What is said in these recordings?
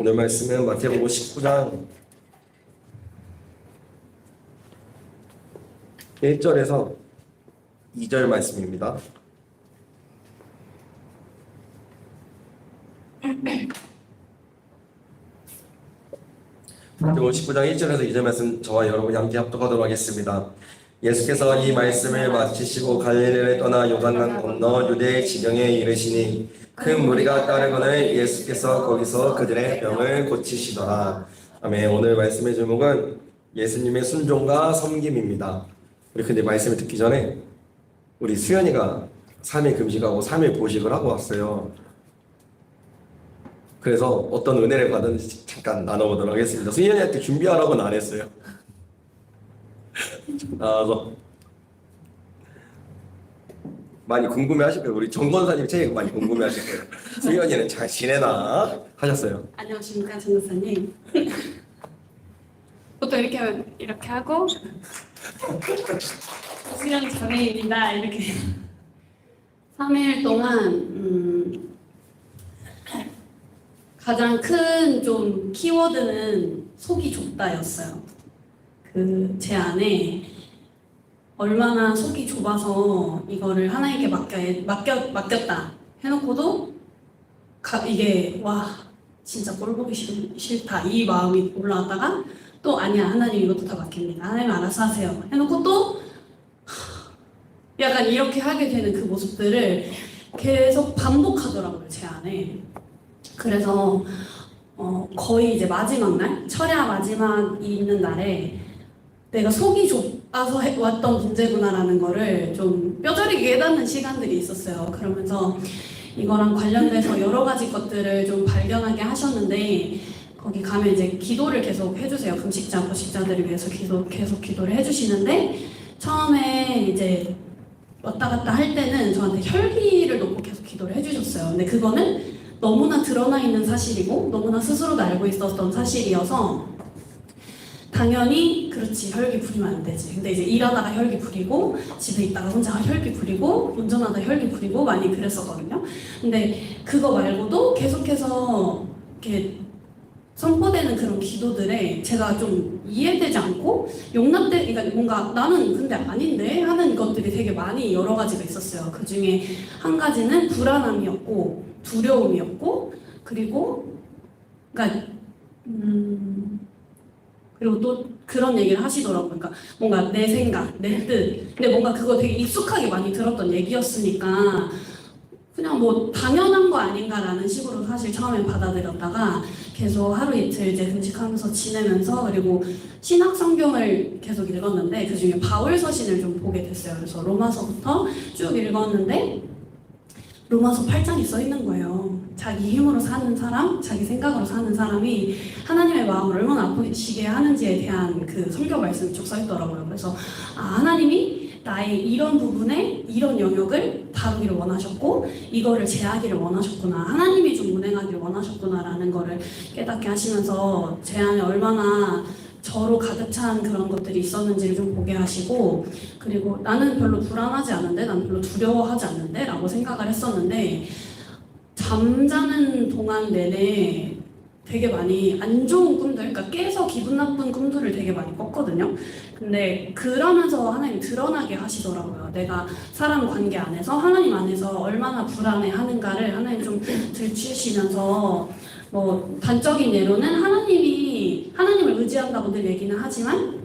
오늘 말씀은 마태복음 19장 1절에서 2절 말씀입니다. 마태복음 19장 1절에서 2절 말씀 저와 여러분이 함께 합독하도록 하겠습니다. 예수께서 이 말씀을 마치시고 갈릴리를 떠나 요단강 건너 유대 지경에 이르시니 큰 무리가 따르거늘 예수께서 거기서 그들의 병을 고치시더라. 아멘. 오늘 말씀의 제목은 예수님의 순종과 섬김입니다. 우리 근데 말씀을 듣기 전에 우리 수연이가 3일 금식하고 3일 보식을 하고 왔어요. 그래서 어떤 은혜를 받았는지 잠깐 나눠보도록 하겠습니다. 수연이한테 준비하라고는 안 했어요. 나와서 많이 궁금해하실 거예요. 우리 정 권사님 책 많이 궁금해하실 거예요. 수연이는 잘 지내나 하셨어요. 안녕하십니까, 정 권사님. 보통 이렇게 하고 수영 장애인이다 이렇게 3일 동안 가장 큰 좀 키워드는 속이 좁다였어요. 제 안에 얼마나 속이 좁아서 이거를 하나님께 맡겼다 해놓고도 이게 와 진짜 꼴 보기 싫다 이 마음이 올라왔다가 또 아니야 하나님 이것도 다 맡깁니다. 하나님 알아서 하세요 해놓고 또 약간 이렇게 하게 되는 그 모습들을 계속 반복하더라고요 제 안에. 그래서 거의 이제 마지막 날 철야 마지막이 있는 날에 내가 속이 좁아서 왔던 문제구나라는 거를 좀 뼈저리게 깨닫는 시간들이 있었어요. 그러면서 이거랑 관련돼서 여러 가지 것들을 좀 발견하게 하셨는데 거기 가면 이제 기도를 계속 해주세요. 금식자, 보식자들을 위해서 계속 기도를 해주시는데 처음에 이제 왔다 갔다 할 때는 저한테 혈기를 놓고 계속 기도를 해주셨어요. 근데 그거는 너무나 드러나 있는 사실이고 너무나 스스로도 알고 있었던 사실이어서 당연히 그렇지 혈기 부리면 안 되지. 근데 이제 일하다가 혈기 부리고 집에 있다가 혼자 혈기 부리고 운전하다 혈기 부리고 많이 그랬었거든요. 근데 그거 말고도 계속해서 이렇게 선포되는 그런 기도들에 제가 좀 이해되지 않고 그러니까 뭔가 나는 근데 아닌데 하는 것들이 되게 많이 여러 가지가 있었어요. 그 중에 한 가지는 불안함이었고 두려움이었고 그리고 그러니까 그리고 또 그런 얘기를 하시더라고요. 그러니까 뭔가 내 생각, 내 뜻. 근데 뭔가 그거 되게 익숙하게 많이 들었던 얘기였으니까 그냥 뭐 당연한 거 아닌가라는 식으로 사실 처음엔 받아들였다가 계속 하루 이틀 이제 금식하면서 지내면서 그리고 신학 성경을 계속 읽었는데 그 중에 바울 서신을 좀 보게 됐어요. 그래서 로마서부터 쭉 읽었는데 로마서 8장이 써 있는 거예요. 자기 힘으로 사는 사람, 자기 생각으로 사는 사람이 하나님의 마음을 얼마나 아프시게 하는지에 대한 그 성경 말씀이 쭉 써 있더라고요. 그래서 하나님이 나의 이런 부분에 이런 영역을 다루기를 원하셨고 이거를 제하기를 원하셨구나. 하나님이 좀 운행하기를 원하셨구나라는 거를 깨닫게 하시면서 제 안에 얼마나 저로 가득 찬 그런 것들이 있었는지를 좀 보게 하시고 그리고 나는 별로 불안하지 않은데 난 별로 두려워하지 않는데 라고 생각을 했었는데 잠자는 동안 내내 되게 많이 안 좋은 꿈들, 그러니까 깨서 기분 나쁜 꿈들을 되게 많이 꿨거든요. 근데 그러면서 하나님이 드러나게 하시더라고요. 내가 사람 관계 안에서 하나님 안에서 얼마나 불안해 하는가를 하나님 좀 들추시면서 뭐 단적인 예로는 하나님을 의지한다고 늘 얘기는 하지만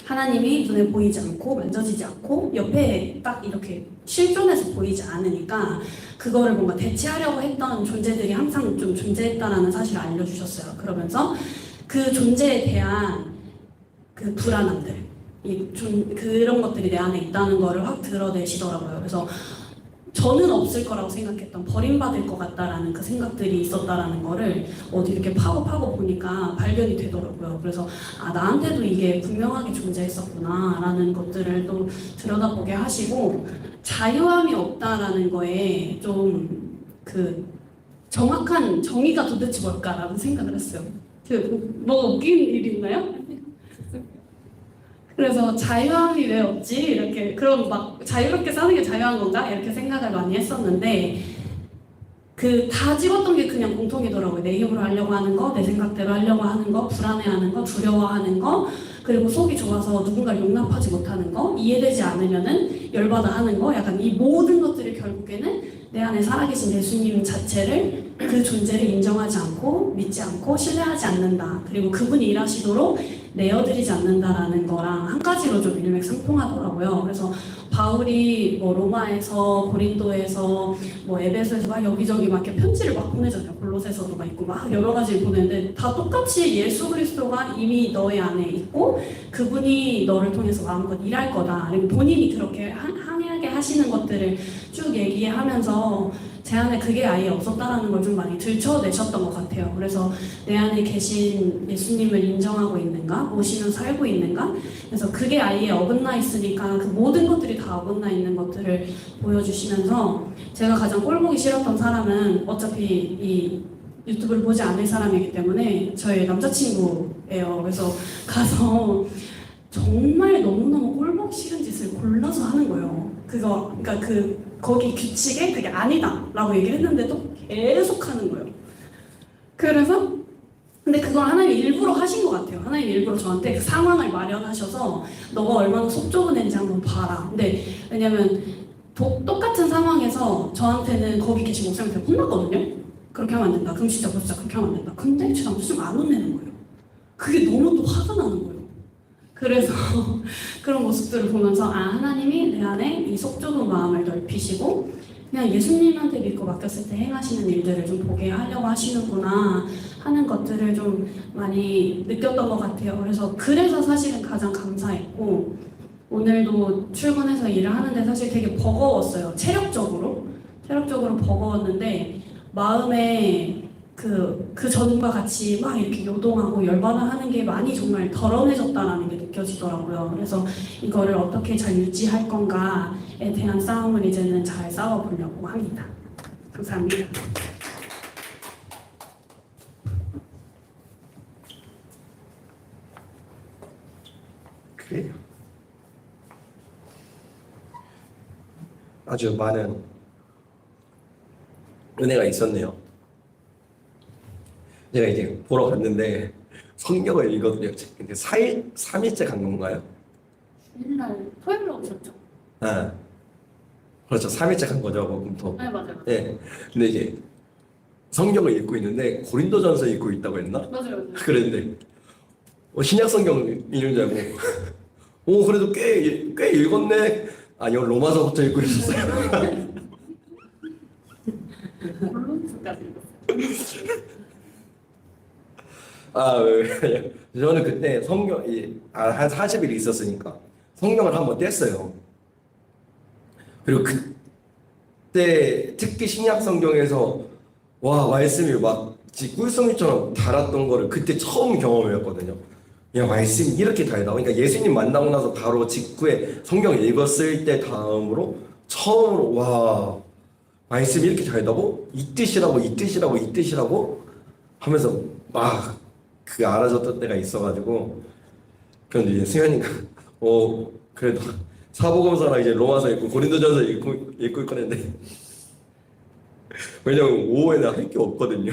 하나님이 눈에 보이지 않고 만져지지 않고 옆에 딱 이렇게 실존해서 보이지 않으니까 그거를 뭔가 대체하려고 했던 존재들이 항상 좀 존재했다라는 사실을 알려주셨어요. 그러면서 그 존재에 대한 그 불안함들 그런 것들이 내 안에 있다는 거를 확 드러내시더라고요. 그래서 저는 없을 거라고 생각했던 버림받을 것 같다라는 그 생각들이 있었다라는 거를 어디 이렇게 파고 보니까 발견이 되더라고요. 그래서 나한테도 이게 분명하게 존재했었구나라는 것들을 또 들여다보게 하시고 자유함이 없다라는 거에 좀 그 정확한 정의가 도대체 뭘까라는 생각을 했어요. 뭐가 웃긴 일이 있나요? 그래서 자유함이 왜 없지? 이렇게 그럼 막 자유롭게 사는 게 자유한 건가? 이렇게 생각을 많이 했었는데 그 다 집었던 게 그냥 공통이더라고요. 내 힘으로 하려고 하는 거, 내 생각대로 하려고 하는 거, 불안해하는 거, 두려워하는 거, 그리고 속이 좋아서 누군가를 용납하지 못하는 거, 이해되지 않으면은 열받아 하는 거, 약간 이 모든 것들이 결국에는 내 안에 살아계신 예수님 자체를, 그 존재를 인정하지 않고 믿지 않고 신뢰하지 않는다. 그리고 그분이 일하시도록 내어드리지 않는다라는 거랑 한 가지로 좀 일맥상통하더라고요. 그래서 바울이 뭐 로마에서, 고린도에서, 뭐 에베소에서 막 여기저기 막 이렇게 편지를 막 보내잖아요. 골로새서도 막 있고 막 여러 가지를 보내는데 다 똑같이 예수 그리스도가 이미 너의 안에 있고 그분이 너를 통해서 마음껏 일할 거다. 그리고 본인이 그렇게 항해하게 하시는 것들을 쭉 얘기하면서 제 안에 그게 아예 없었다라는 걸 좀 많이 들춰내셨던 것 같아요. 그래서 내 안에 계신 예수님을 인정하고 있는가? 모시며 살고 있는가? 그래서 그게 아예 어긋나 있으니까 그 모든 것들이 다 어긋나 있는 것들을 보여주시면서 제가 가장 꼴보기 싫었던 사람은 어차피 이 유튜브를 보지 않을 사람이기 때문에 저의 남자친구예요. 그래서 가서 정말 너무너무 꼴보기 싫은 짓을 골라서 하는 거예요. 그러니까 거기 규칙에 그게 아니다라고 얘기를 했는데도 계속 하는 거예요. 그래서 근데 그걸 하나님이 일부러 하신 것 같아요. 하나님이 일부러 저한테 그 상황을 마련하셔서 너가 얼마나 속 좁은 애인지 한번 봐라. 근데 왜냐면 똑같은 상황에서 저한테는 거기 계신 목사님한테 혼났거든요. 그렇게 하면 안 된다. 그럼 진짜 그렇게 하면 안 된다. 근데 제 남자친구가 안 혼내는 거예요. 그게 너무 또 화가 나는 거예요. 그래서 그런 모습들을 보면서 하나님이 내 안에 이 속 좁은 마음을 넓히시고 그냥 예수님한테 믿고 맡겼을 때 행하시는 일들을 좀 보게 하려고 하시는구나 하는 것들을 좀 많이 느꼈던 것 같아요. 그래서 사실은 가장 감사했고 오늘도 출근해서 일을 하는데 사실 되게 버거웠어요. 체력적으로 버거웠는데 마음에 그 전과 같이 막 이렇게 요동하고 열받아 하는 게 많이 정말 덜어내졌다라는 게 느껴지더라고요. 그래서 이거를 어떻게 잘 유지할 건가에 대한 싸움을 이제는 잘 싸워보려고 합니다. 감사합니다. 그래요. 아주 많은 은혜가 있었네요. 제가 이제 보러 갔는데 성경을 읽거든요. 근데 3일째 간 건가요? 주일날 토요일에 오셨죠? 아, 그렇죠. 3일째 간 거죠. 목금토. 네, 맞아요. 예. 근데 이제 성경을 읽고 있는데 고린도전서 읽고 있다고 했나? 맞아요. 그랬는데 신약 성경 읽는 줄 알고 오 그래도 꽤 읽었네. 아니요 로마서부터 읽고 있었어요. 본론까지 읽었어요. 저는 그때 한 40일 있었으니까 성경을 한번 뗐어요. 그리고 그때 특히 신약 성경에서 와 말씀이 막 꿀송이처럼 달았던 거를 그때 처음 경험했거든요. 그냥 말씀이 이렇게 달다고. 그러니까 예수님 만나고 나서 바로 직후에 성경을 읽었을 때 다음으로 처음으로 와 말씀이 이렇게 달다고 이 뜻이라고 하면서 막 알아졌던 때가 있어가지고 그런데 이제 승현이가 그래도 사복음서랑 이제 로마서 읽고 고린도전서 읽고 있거든요. 왜냐면 오후에는 할 게 없거든요.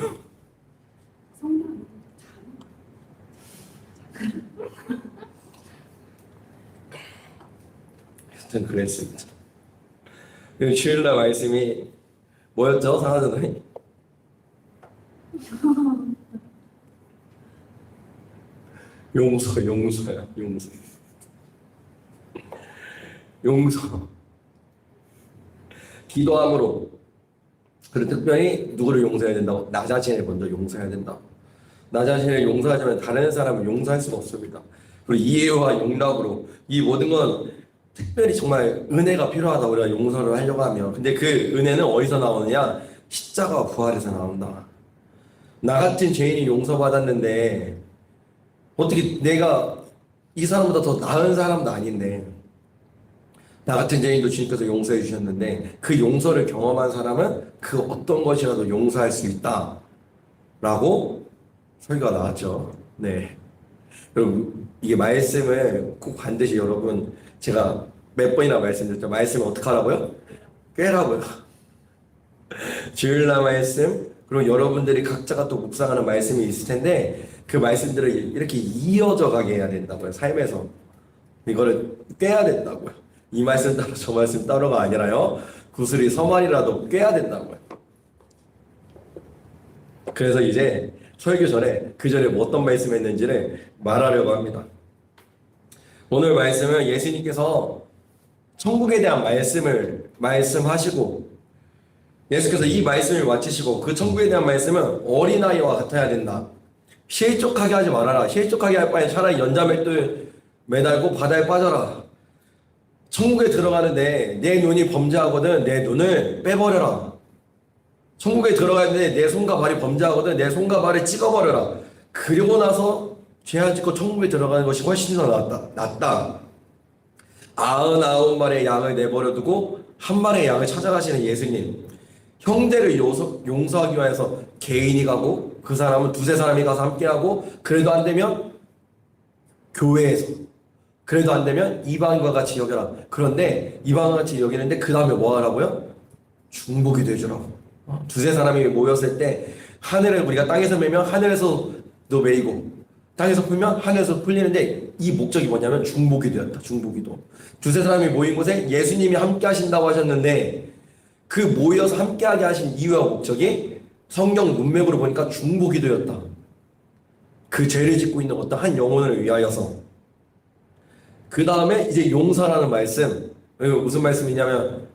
성경 하여튼 그랬습니다. 그리고 주일날 말씀이 뭐였죠? 상하전에 용서야. 용서. 기도함으로. 그리고 특별히 누구를 용서해야 된다고? 나 자신을 먼저 용서해야 된다. 나 자신을 용서하자면 다른 사람을 용서할 수가 없습니다. 그리고 이해와 용납으로 이 모든 건 특별히 정말 은혜가 필요하다. 우리가 용서를 하려고 하면. 근데 그 은혜는 어디서 나오느냐? 십자가 부활에서 나온다. 나 같은 죄인이 용서받았는데 어떻게 내가 이 사람보다 더 나은 사람도 아닌데 나 같은 죄인도 주님께서 용서해 주셨는데 그 용서를 경험한 사람은 그 어떤 것이라도 용서할 수 있다 라고 설교가 나왔죠. 네. 여러분 이게 말씀을 꼭 반드시 여러분 제가 몇 번이나 말씀드렸죠. 말씀을 어떻게 하라고요? 꿰라고요. 주일날 말씀, 그리고 여러분들이 각자가 또 묵상하는 말씀이 있을 텐데 그 말씀들을 이렇게 이어져 가게 해야 된다고요. 삶에서 이거를 꿰야 된다고요. 이 말씀 따로 저 말씀 따로가 아니라요. 구슬이 서말이라도 꿰야 된다고요. 그래서 이제 설교 전에 그 전에 뭐 어떤 말씀했는지를 말하려고 합니다. 오늘 말씀은 예수님께서 천국에 대한 말씀하시고 예수께서 이 말씀을 마치시고 그 천국에 대한 말씀은 어린아이와 같아야 된다. 실족하게 하지 말아라. 실족하게 할 바에 차라리 연자맷돌 매달고 바다에 빠져라. 천국에 들어가는데 내 눈이 범죄하거든 내 눈을 빼버려라. 천국에 들어가는데 내 손과 발이 범죄하거든 내 손과 발을 찍어버려라. 그리고 나서 죄 안 짓고 천국에 들어가는 것이 훨씬 더 낫다. 99마리의 양을 내버려두고 한 마리의 양을 찾아가시는 예수님. 형제를 용서하기 위해서 개인이 가고 그 사람은 두세 사람이 가서 함께하고 그래도 안 되면 교회에서 그래도 안 되면 이방인과 같이 여겨라. 그런데 이방인과 같이 여기는데 그 다음에 뭐 하라고요? 중보기도 해주라고. 두세 사람이 모였을 때 하늘을 우리가 땅에서 매면 하늘에서도 매이고 땅에서 풀면 하늘에서 풀리는데 이 목적이 뭐냐면 중보기도였다. 중보기도. 두세 사람이 모인 곳에 예수님이 함께 하신다고 하셨는데 그 모여서 함께하게 하신 이유와 목적이 성경 문맥으로 보니까 중보기도였다. 그 죄를 짓고 있는 어떤 한 영혼을 위하여서. 그 다음에 이제 용서라는 말씀. 무슨 말씀이냐면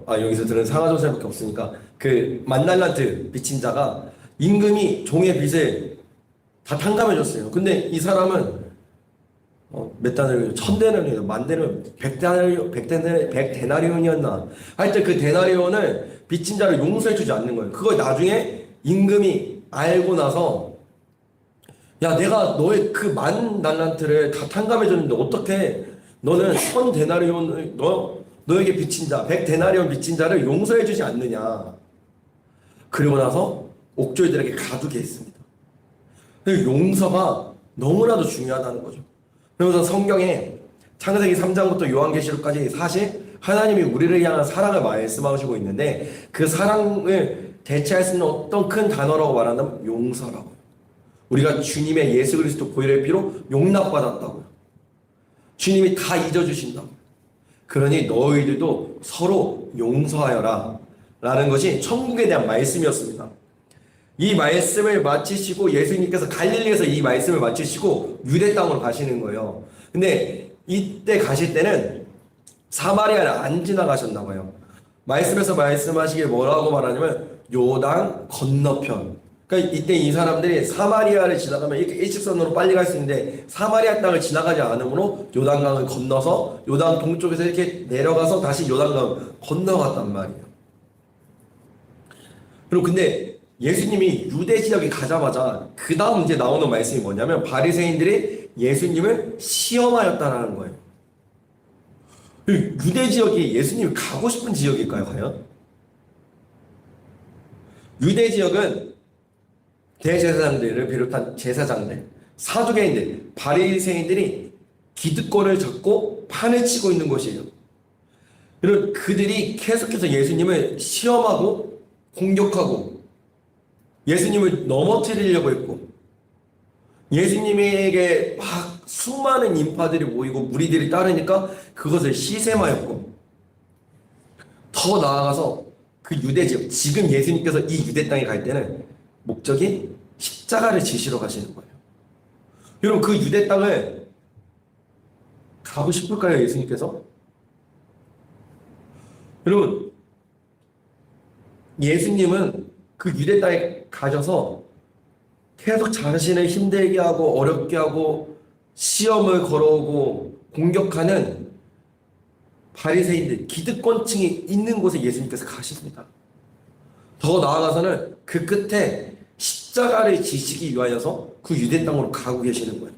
여기서 들은 상하존살밖에 없으니까 그 만달란트 빚진 자가 임금이 종의 빚을 다 탕감해줬어요. 근데 이 사람은 몇 단을 1000데나리온, 10,000데나리온, 100데나리온이었나? 하여튼 그 데나리온을 빚진 자를 용서해주지 않는 거예요. 그걸 나중에 임금이 알고 나서 야 내가 너의 그 10,000달란트를 다 탕감해줬는데 어떻게 너는 1000데나리온을 너에게 빚진 자 100데나리온 빚진 자를 용서해주지 않느냐. 그리고 나서 옥졸들에게 가두게 했습니다. 용서가 너무나도 중요하다는 거죠. 그래서 성경에 창세기 3장부터 요한계시록까지 사실 하나님이 우리를 향한 사랑을 말씀하시고 있는데 그 사랑을 대체할 수 있는 어떤 큰 단어라고 말하면 용서라고. 우리가 주님의 예수 그리스도 보혈의 피로 용납받았다고요. 주님이 다 잊어주신다고. 그러니 너희들도 서로 용서하여라 라는 것이 천국에 대한 말씀이었습니다. 이 말씀을 마치시고 예수님께서 갈릴리에서 이 말씀을 마치시고 유대 땅으로 가시는 거예요. 근데 이때 가실 때는 사마리아를 안 지나가셨나 봐요. 말씀에서 말씀하시길 뭐라고 말하냐면 요단 건너편. 그러니까 이때 이 사람들이 사마리아를 지나가면 이렇게 일직선으로 빨리 갈 수 있는데 사마리아 땅을 지나가지 않으므로 요단강을 건너서 요단 동쪽에서 이렇게 내려가서 다시 요단강을 건너갔단 말이에요. 그리고 근데 예수님이 유대 지역에 가자마자 그 다음 이제 나오는 말씀이 뭐냐면 바리새인들이 예수님을 시험하였다라는 거예요. 유대 지역이 예수님이 가고 싶은 지역일까요, 과연? 유대 지역은 대제사장들을 비롯한 제사장들, 사두개인들, 바리새인들이 기득권을 잡고 판을 치고 있는 곳이에요. 그리고 그들이 계속해서 예수님을 시험하고 공격하고 예수님을 넘어뜨리려고 했고 예수님에게 막 수많은 인파들이 모이고 무리들이 따르니까 그것을 시샘하였고 더 나아가서 그 유대 지역, 지금 예수님께서 이 유대 땅에 갈 때는 목적이 십자가를 지시러 가시는 거예요. 여러분 그 유대 땅을 가고 싶을까요, 예수님께서? 여러분 예수님은 그 유대 땅에 가셔서 계속 자신을 힘들게 하고 어렵게 하고 시험을 걸어오고 공격하는 바리새인들, 기득권층이 있는 곳에 예수님께서 가십니다. 더 나아가서는 그 끝에 십자가를 지시기 위하여서 그 유대 땅으로 가고 계시는 거예요.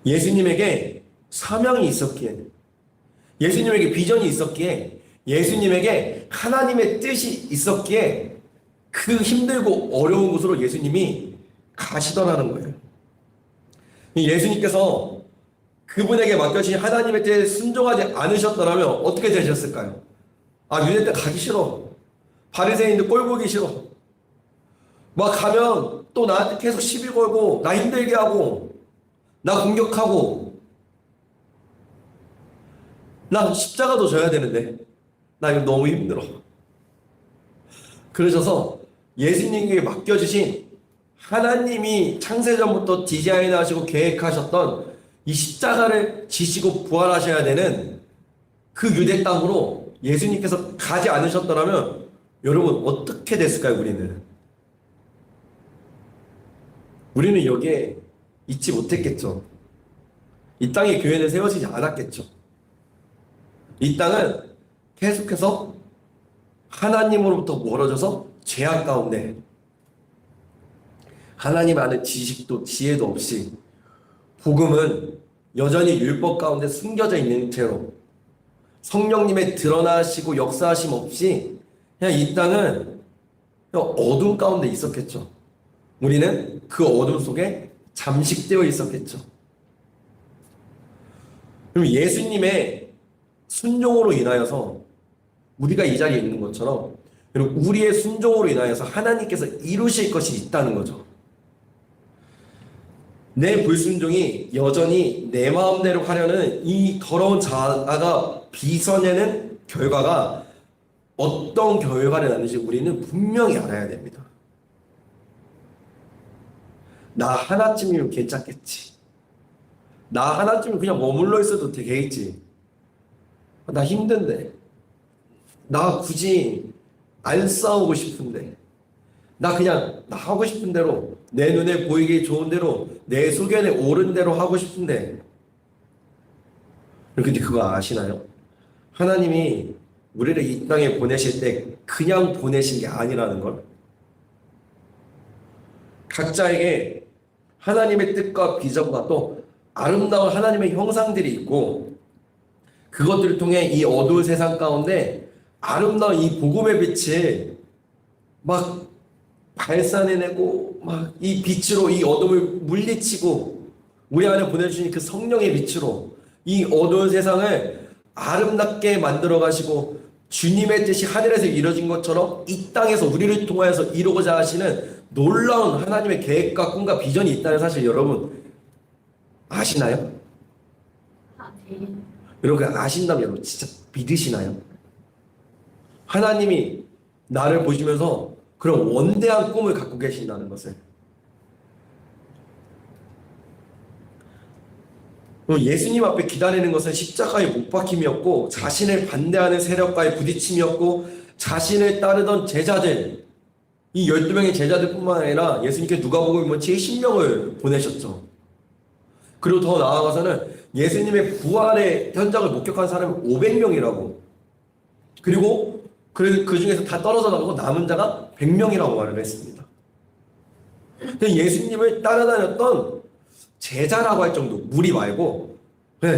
예수님에게 사명이 있었기에, 예수님에게 비전이 있었기에, 예수님에게 하나님의 뜻이 있었기에 그 힘들고 어려운 곳으로 예수님이 가시더라는 거예요. 예수님께서 그분에게 맡겨진 하나님의 뜻에 순종하지 않으셨더라면 어떻게 되셨을까요? 유대 땅 가기 싫어. 바리새인들 꼴 보기 싫어. 막 가면 또 나한테 계속 시비 걸고 나 힘들게 하고 나 공격하고 나 십자가도 져야 되는데 나 이거 너무 힘들어. 그러셔서 예수님께 맡겨주신 하나님이 창세전부터 디자인하시고 계획하셨던 이 십자가를 지시고 부활하셔야 되는 그 유대 땅으로 예수님께서 가지 않으셨더라면 여러분 어떻게 됐을까요? 우리는 여기에 있지 못했겠죠. 이 땅에 교회는 세워지지 않았겠죠. 이 땅은 계속해서 하나님으로부터 멀어져서 죄악 가운데 하나님 아는 지식도 지혜도 없이 복음은 여전히 율법 가운데 숨겨져 있는 채로 성령님의 드러나시고 역사하심 없이 그냥 이 땅은 그냥 어둠 가운데 있었겠죠. 우리는 그 어둠 속에 잠식되어 있었겠죠. 그럼 예수님의 순종으로 인하여서 우리가 이 자리에 있는 것처럼 그리고 우리의 순종으로 인하여서 하나님께서 이루실 것이 있다는 거죠. 내 불순종이 여전히 내 마음대로 하려는 이 더러운 자아가 빚어내는 결과가 어떤 결과를 낳는지 우리는 분명히 알아야 됩니다. 나 하나쯤이면 괜찮겠지. 나 하나쯤은 그냥 머물러 있어도 되겠지. 나 힘든데. 나 굳이 안 싸우고 싶은데. 나 그냥 나 하고 싶은 대로 내 눈에 보이기 좋은 대로 내 소견에 옳은 대로 하고 싶은데. 근데 그거 아시나요? 하나님이 우리를 이 땅에 보내실 때 그냥 보내신 게 아니라는 걸. 각자에게 하나님의 뜻과 비전과 또 아름다운 하나님의 형상들이 있고 그것들을 통해 이 어두운 세상 가운데 아름다운 이 복음의 빛을 막 발산해내고 막 이 빛으로 이 어둠을 물리치고 우리 안에 보내주신 그 성령의 빛으로 이 어두운 세상을 아름답게 만들어 가시고 주님의 뜻이 하늘에서 이루어진 것처럼 이 땅에서 우리를 통하여서 이루고자 하시는 놀라운 하나님의 계획과 꿈과 비전이 있다는 사실 여러분 아시나요? 네. 여러분 아신다면 여러분 진짜 믿으시나요? 하나님이 나를 보시면서 그런 원대한 꿈을 갖고 계신다는 것을. 예수님 앞에 기다리는 것은 십자가의 못 박힘이었고 자신을 반대하는 세력과의 부딪힘이었고 자신을 따르던 제자들 이 12명의 제자들뿐만 아니라 예수님께 누가복음 70명을 보내셨죠. 그리고 더 나아가서는 예수님의 부활의 현장을 목격한 사람이 500명이라고 그리고 그 중에서 다 떨어져 나가고 남은 자가 100명이라고 말을 했습니다. 예수님을 따라다녔던 제자라고 할 정도 무리 말고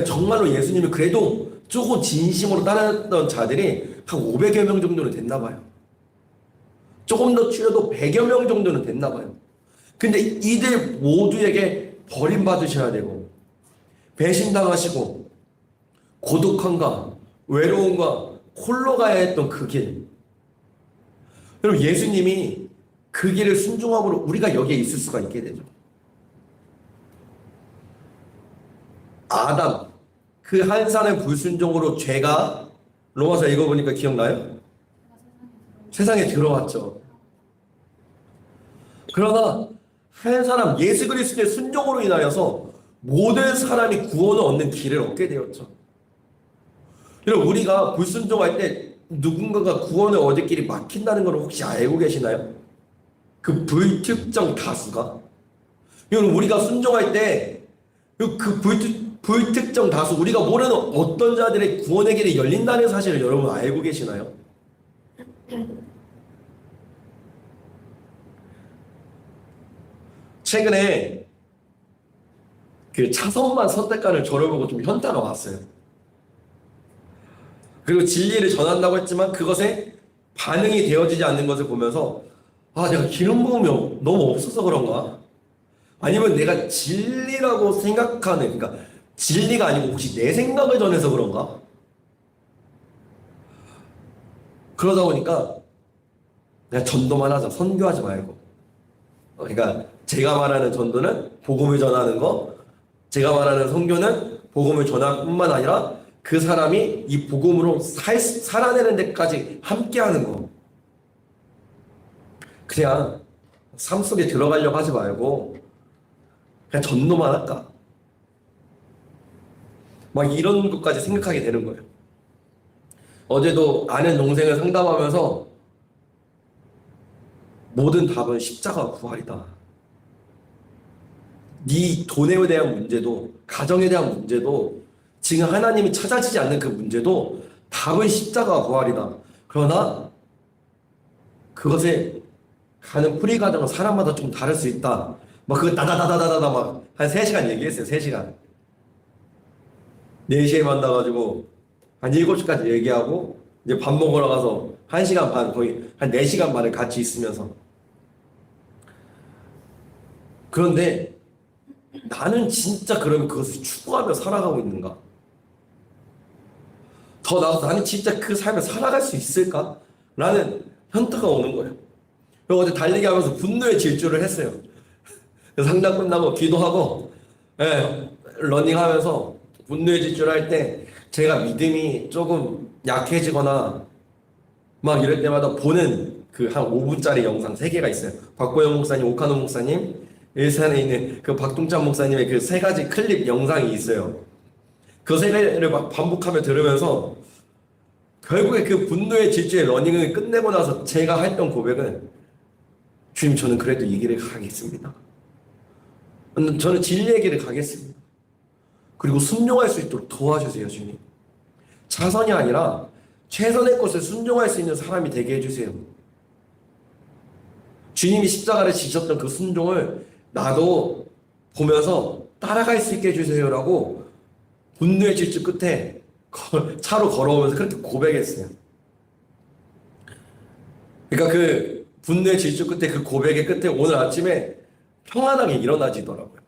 정말로 예수님을 그래도 조금 진심으로 따라다녔던 자들이 한 500여 명 정도는 됐나 봐요. 조금 더 줄여도 100여 명 정도는 됐나 봐요. 근데 이들 모두에게 버림받으셔야 되고 배신당하시고 고독함과 외로움과 홀로 가야 했던 그 길. 여러분 예수님이 그 길을 순종함으로 우리가 여기에 있을 수가 있게 되죠. 아담 그 한 사람의 불순종으로 죄가 로마서 읽어보니까 기억나요? 세상에 들어왔죠. 그러나 한 사람 예수 그리스도의 순종으로 인하여서 모든 사람이 구원을 얻는 길을 얻게 되었죠. 여러분 우리가 불순종할 때 누군가가 구원을 얻을 길이 막힌다는 걸 혹시 알고 계시나요? 그 불특정 다수가 여러분 우리가 순종할 때 그 불특정 다수 우리가 모르는 어떤 자들의 구원의 길이 열린다는 사실을 여러분 알고 계시나요? 최근에 그 차선만 선택하는 저를 보고 좀 현타가 왔어요. 그리고 진리를 전한다고 했지만 그것에 반응이 되어지지 않는 것을 보면서 내가 기름 부음이 너무 없어서 그런가? 아니면 내가 진리라고 생각하는 그러니까 진리가 아니고 혹시 내 생각을 전해서 그런가? 그러다 보니까 그냥 전도만 하자. 선교하지 말고. 그러니까 제가 말하는 전도는 복음을 전하는 거, 제가 말하는 선교는 복음을 전할 뿐만 아니라 그 사람이 이 복음으로 살아내는 데까지 함께하는 거. 그냥 삶 속에 들어가려고 하지 말고 그냥 전도만 할까? 막 이런 것까지 생각하게 되는 거예요. 어제도 아는 동생을 상담하면서 모든 답은 십자가 부활이다. 네 돈에 대한 문제도, 가정에 대한 문제도, 지금 하나님이 찾아지지 않는 그 문제도 답은 십자가 부활이다. 그러나 그것에 가는 풀이 과정은 사람마다 좀 다를 수 있다. 막 그거 다다다다다다 막 한 3시간 얘기했어요. 3시간. 4시에 만나가지고 한 7시까지 얘기하고 이제 밥 먹으러 가서 1시간 반, 거의 한 4시간 반을 같이 있으면서. 그런데 나는 진짜 그러면 그것을 추구하며 살아가고 있는가? 더 나아가서 나는 진짜 그 삶을 살아갈 수 있을까? 라는 현타가 오는 거예요. 그리고 어제 달리기 하면서 분노의 질주를 했어요. 상담 끝나고 기도하고, 러닝하면서 분노의 질주를 할 때 제가 믿음이 조금 약해지거나 막 이럴 때마다 보는 그 한 5분짜리 영상 3개가 있어요. 박보영 목사님, 오카노 목사님, 일산에 있는 그 박동찬 목사님의 그 3가지 클립 영상이 있어요. 그 3개를 막 반복하며 들으면서 결국에 그 분노의 질주의 러닝을 끝내고 나서 제가 했던 고백은 주님, 저는 그래도 이 길을 가겠습니다. 저는 진리의 길을 가겠습니다. 그리고 순종할 수 있도록 도와주세요, 주님. 자선이 아니라 최선의 것을 순종할 수 있는 사람이 되게 해주세요. 주님이 십자가를 지셨던 그 순종을 나도 보면서 따라갈 수 있게 해주세요라고 분노의 질주 끝에 차로 걸어오면서 그렇게 고백했어요. 그러니까 그 분노의 질주 끝에 그 고백의 끝에 오늘 아침에 평안하게 일어나지더라고요.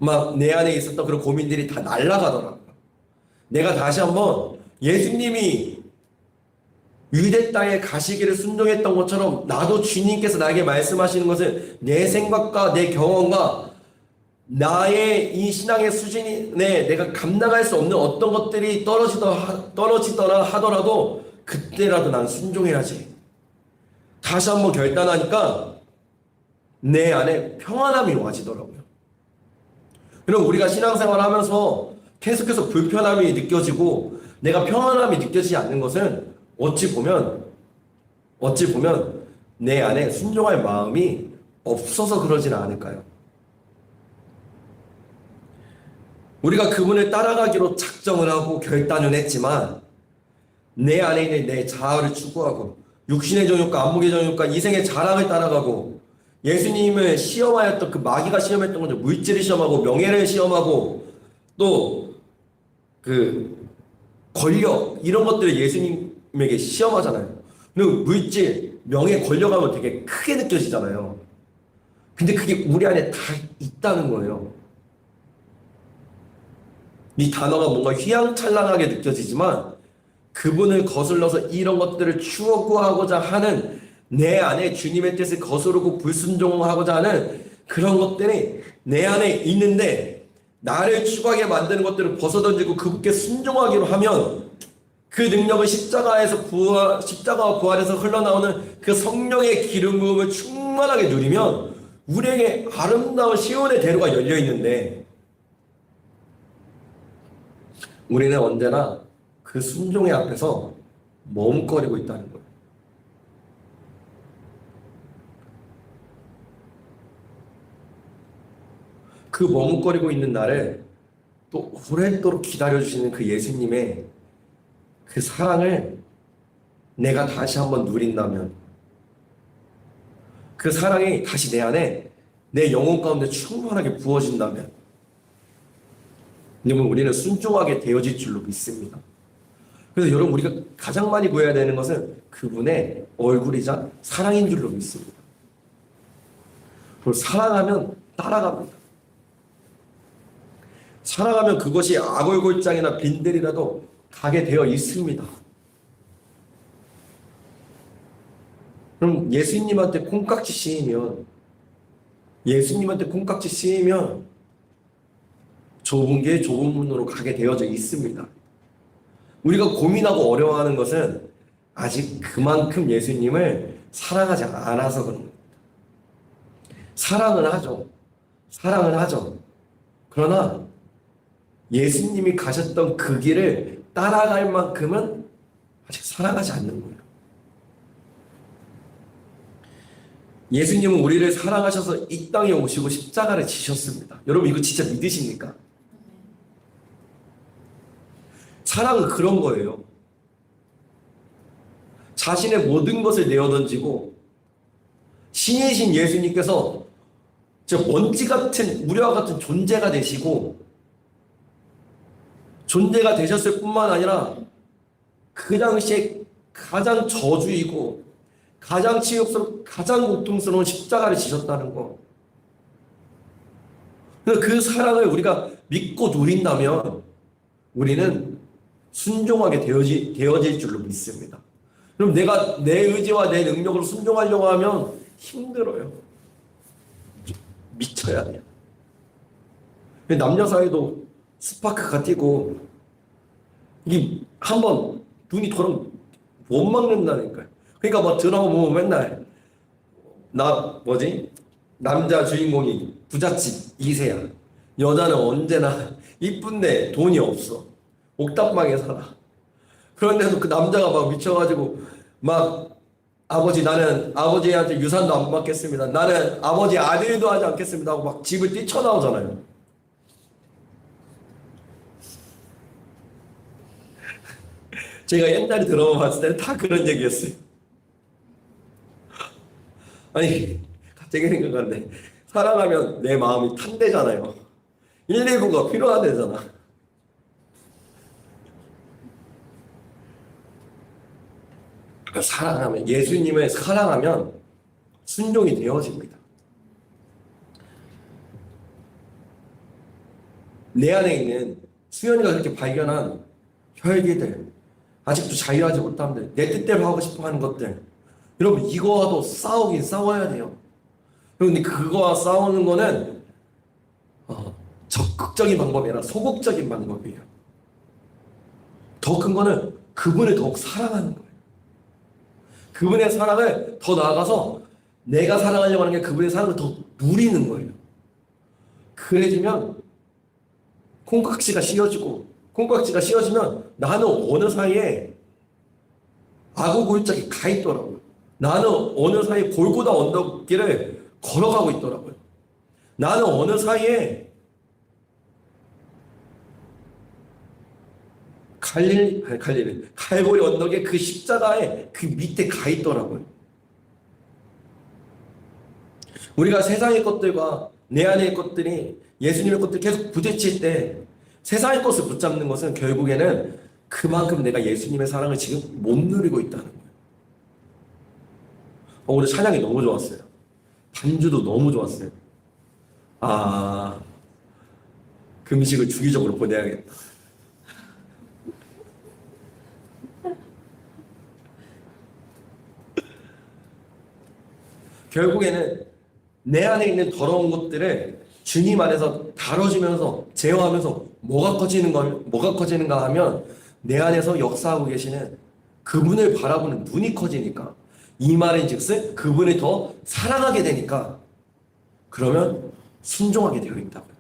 막 내 안에 있었던 그런 고민들이 다 날아가더라고요. 내가 다시 한번 예수님이 유대 땅에 가시기를 순종했던 것처럼 나도 주님께서 나에게 말씀하시는 것을 내 생각과 내 경험과 나의 이 신앙의 수준에 내가 감당할 수 없는 어떤 것들이 떨어지더라 하더라도 그때라도 난 순종해야지. 다시 한번 결단하니까 내 안에 평안함이 와지더라고요. 그럼 우리가 신앙생활 하면서 계속해서 불편함이 느껴지고 내가 평안함이 느껴지지 않는 것은 어찌 보면 내 안에 순종할 마음이 없어서 그러지는 않을까요? 우리가 그분을 따라가기로 작정을 하고 결단을 했지만 내 안에 있는 내 자아를 추구하고 육신의 정욕과 안목의 정욕과 이생의 자랑을 따라가고 예수님을 시험하였던 그 마귀가 시험했던 거죠. 물질을 시험하고 명예를 시험하고 또 그 권력 이런 것들을 예수님에게 시험하잖아요. 근데 물질, 명예, 권력하면 되게 크게 느껴지잖아요. 근데 그게 우리 안에 다 있다는 거예요. 이 단어가 뭔가 휘황찬란하게 느껴지지만 그분을 거슬러서 이런 것들을 추구하고자 하는 내 안에 주님의 뜻을 거스르고 불순종하고자 하는 그런 것들이 내 안에 있는데 나를 추구하게 만드는 것들을 벗어던지고 그분께 순종하기로 하면 그 능력은 십자가와 부활에서 흘러나오는 그 성령의 기름 부음을 충만하게 누리면 우리에게 아름다운 시온의 대로가 열려 있는데 우리는 언제나 그 순종의 앞에서 머뭇거리고 있다는 거예요. 그 머뭇거리고 있는 나를 또 오랫도록 기다려주시는 그 예수님의 그 사랑을 내가 다시 한번 누린다면 그 사랑이 다시 내 안에 내 영혼 가운데 충만하게 부어진다면 여러분 우리는 순종하게 되어질 줄로 믿습니다. 그래서 여러분 우리가 가장 많이 구해야 되는 것은 그분의 얼굴이자 사랑인 줄로 믿습니다. 그리고 사랑하면 따라갑니다. 사랑하면 그것이 악월골장이나 빈들이라도 가게 되어 있습니다. 그럼 예수님한테 콩깍지 씌이면 좁은 게 좁은 문으로 가게 되어져 있습니다. 우리가 고민하고 어려워하는 것은 아직 그만큼 예수님을 사랑하지 않아서 그런 겁니다. 사랑은 하죠. 그러나 예수님이 가셨던 그 길을 따라갈 만큼은 아직 사랑하지 않는 거예요. 예수님은 우리를 사랑하셔서 이 땅에 오시고 십자가를 지셨습니다. 여러분 이거 진짜 믿으십니까? 사랑은 그런 거예요. 자신의 모든 것을 내어던지고 신이신 예수님께서 저 먼지 같은 무료와 같은 존재가 되셨을 뿐만 아니라 그 당시에 가장 저주이고 가장 치욕스럽고 가장 고통스러운 십자가를 지셨다는 거. 그 사랑을 우리가 믿고 누린다면 우리는 순종하게 되어질 줄로 믿습니다. 그럼 내가 내 의지와 내 능력으로 순종하려고 하면 힘들어요. 미쳐야 돼요. 남녀 사이도 스파크가 뛰고 이게 한번 눈이 돌아오면 못 막는다니까요. 그러니까 막 드라마 보면 맨날 남자 주인공이 부잣집 2세야. 여자는 언제나 이쁜데 돈이 없어. 옥탑방에 살아. 그런데도 그 남자가 막 미쳐가지고 막 나는 아버지한테 유산도 안 받겠습니다. 나는 아버지 아들도 하지 않겠습니다 하고 막 집을 뛰쳐나오잖아요. 제가 옛날에 들어봤을 때는 다 그런 얘기였어요. 아니 갑자기 생각났네. 사랑하면 내 마음이 탄대잖아요. 119가 필요하대잖아. 예수님을 사랑하면 순종이 되어집니다. 내 안에 있는 수연이가 그렇게 발견한 혈기들, 아직도 자유하지 못함들, 내 뜻대로 하고 싶어 하는 것들, 여러분 이거와도 싸워야 돼요. 그런데 그거와 싸우는 거는 적극적인 방법이 아니라 소극적인 방법이에요. 더 큰 거는 그분을 더욱 사랑하는 거예요. 그분의 사랑을 더 나아가서 내가 사랑하려고 하는 게 그분의 사랑을 더 누리는 거예요. 그래지면 콩깍지가 씌워지면 나는 어느 사이에 아구골짜기 가 있더라고요. 나는 어느 사이에 골고다 언덕길을 걸어가고 있더라고요. 나는 어느 사이에 갈보리 언덕의 그 십자가에 그 밑에 가 있더라고요. 우리가 세상의 것들과 내 안의 것들이 예수님의 것들 계속 부딪힐 때 세상의 것을 붙잡는 것은 결국에는 그만큼 내가 예수님의 사랑을 지금 못 누리고 있다는 거예요. 오늘 찬양이 너무 좋았어요. 반주도 너무 좋았어요. 금식을 주기적으로 보내야겠다. 결국에는 내 안에 있는 더러운 것들을 주님 안에서 다뤄주면서 제어하면서 뭐가 커지는가 하면 내 안에서 역사하고 계시는 그분을 바라보는 눈이 커지니까, 이 말인즉슨 그분을 더 사랑하게 되니까, 그러면 순종하게 되어 있다고요.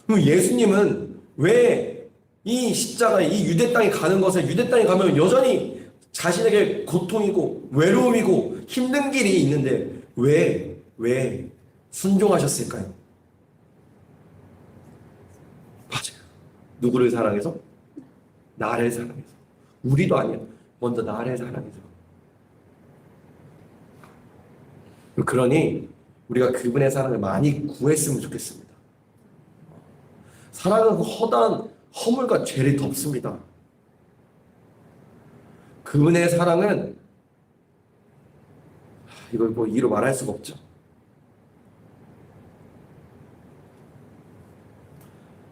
그럼 예수님은 왜 이 십자가, 이 유대 땅에 가는 것을, 유대 땅에 가면 여전히 자신에게 고통이고 외로움이고 힘든 길이 있는데 왜 순종하셨을까요? 맞아요. 누구를 사랑해서? 나를 사랑해서. 우리도 아니야. 먼저 나를 사랑해서. 그러니 우리가 그분의 사랑을 많이 구했으면 좋겠습니다. 사랑은 그 허다한 허물과 죄를 덮습니다. 그분의 사랑은 이걸 뭐 이로 말할 수가 없죠.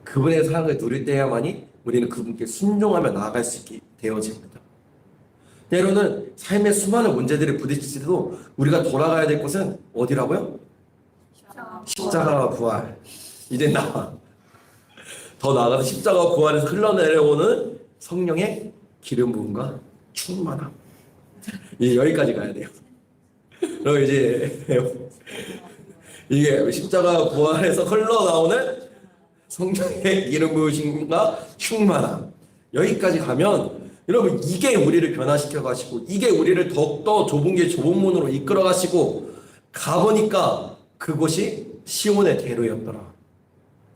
그분의 사랑을 누릴 때야만이 우리는 그분께 순종하며 나아갈 수 있게 되어집니다. 때로는 삶의 수많은 문제들이 부딪힐 때도 우리가 돌아가야 될 곳은 어디라고요? 십자가와 부활. 이제 나와. 더 나아가서 십자가와 부활에서 흘러내려오는 성령의 기름 부음과 충만함. 이제 여기까지 가야 돼요. 그럼 이제 이게 십자가 부활에서 흘러나오는 성령의 기름 부으심과 충만함. 여기까지 가면 여러분 이게 우리를 변화시켜 가시고 이게 우리를 더욱더 좁은 길 좁은 문으로 이끌어 가시고 가보니까 그곳이 시온의 대로였더라.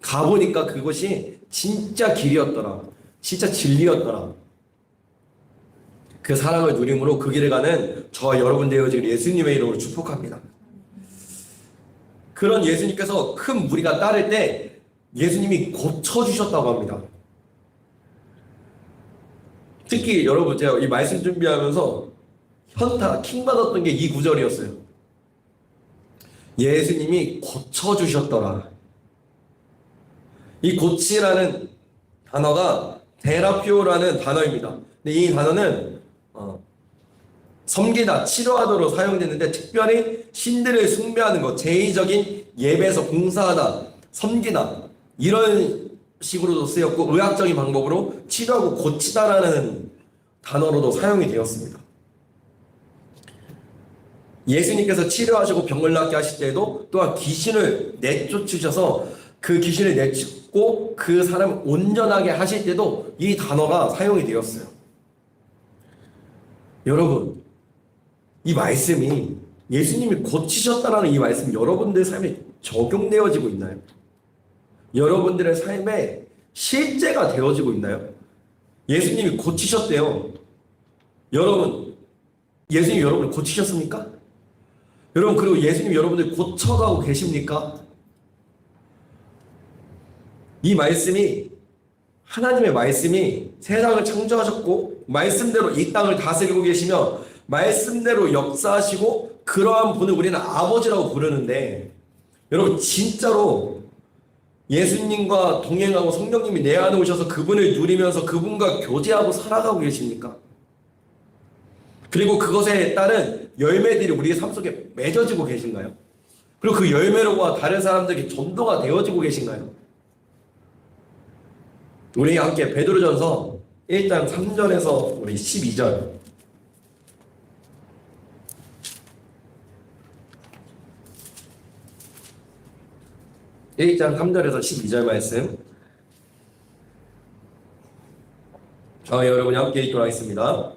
가보니까 그곳이 진짜 길이었더라. 진짜 진리였더라. 그 사랑을 누림으로 그 길을 가는 저와 여러분 되어질 예수님의 이름으로 축복합니다. 그런 예수님께서 큰 무리가 따를 때 예수님이 고쳐주셨다고 합니다. 특히 여러분 제가 이 말씀 준비하면서 현타 킹받았던 게 이 구절이었어요. 예수님이 고쳐주셨더라. 이 고치라는 단어가 테라피오라는 단어입니다. 근데 이 단어는 섬기다, 치료하도록 사용되는데 특별히 신들을 숭배하는 것, 제의적인 예배에서 봉사하다, 섬기다 이런 식으로도 쓰였고 의학적인 방법으로 치료하고 고치다라는 단어로도 사용이 되었습니다. 예수님께서 치료하시고 병을 낫게 하실 때에도 또한 귀신을 내쫓으셔서 그 귀신을 내쫓고 그 사람을 온전하게 하실 때도 이 단어가 사용이 되었어요. 여러분, 이 말씀이 예수님이 고치셨다라는 이 말씀이 여러분들 삶에 적용되어지고 있나요? 여러분들의 삶에 실제가 되어지고 있나요? 예수님이 고치셨대요. 여러분, 예수님이 여러분을 고치셨습니까? 여러분, 그리고 예수님이 여러분들 고쳐가고 계십니까? 이 말씀이, 하나님의 말씀이 세상을 창조하셨고 말씀대로 이 땅을 다스리고 계시며 말씀대로 역사하시고 그러한 분을 우리는 아버지라고 부르는데 여러분 진짜로 예수님과 동행하고 성령님이 내 안에 오셔서 그분을 누리면서 그분과 교제하고 살아가고 계십니까? 그리고 그것에 따른 열매들이 우리의 삶 속에 맺어지고 계신가요? 그리고 그 열매로와 다른 사람들에게 전도가 되어지고 계신가요? 우리 함께 베드로전서 1장 3절에서 우리 12절 1장 3절에서 12절 말씀 저와 여러분이 함께 읽도록 하겠습니다.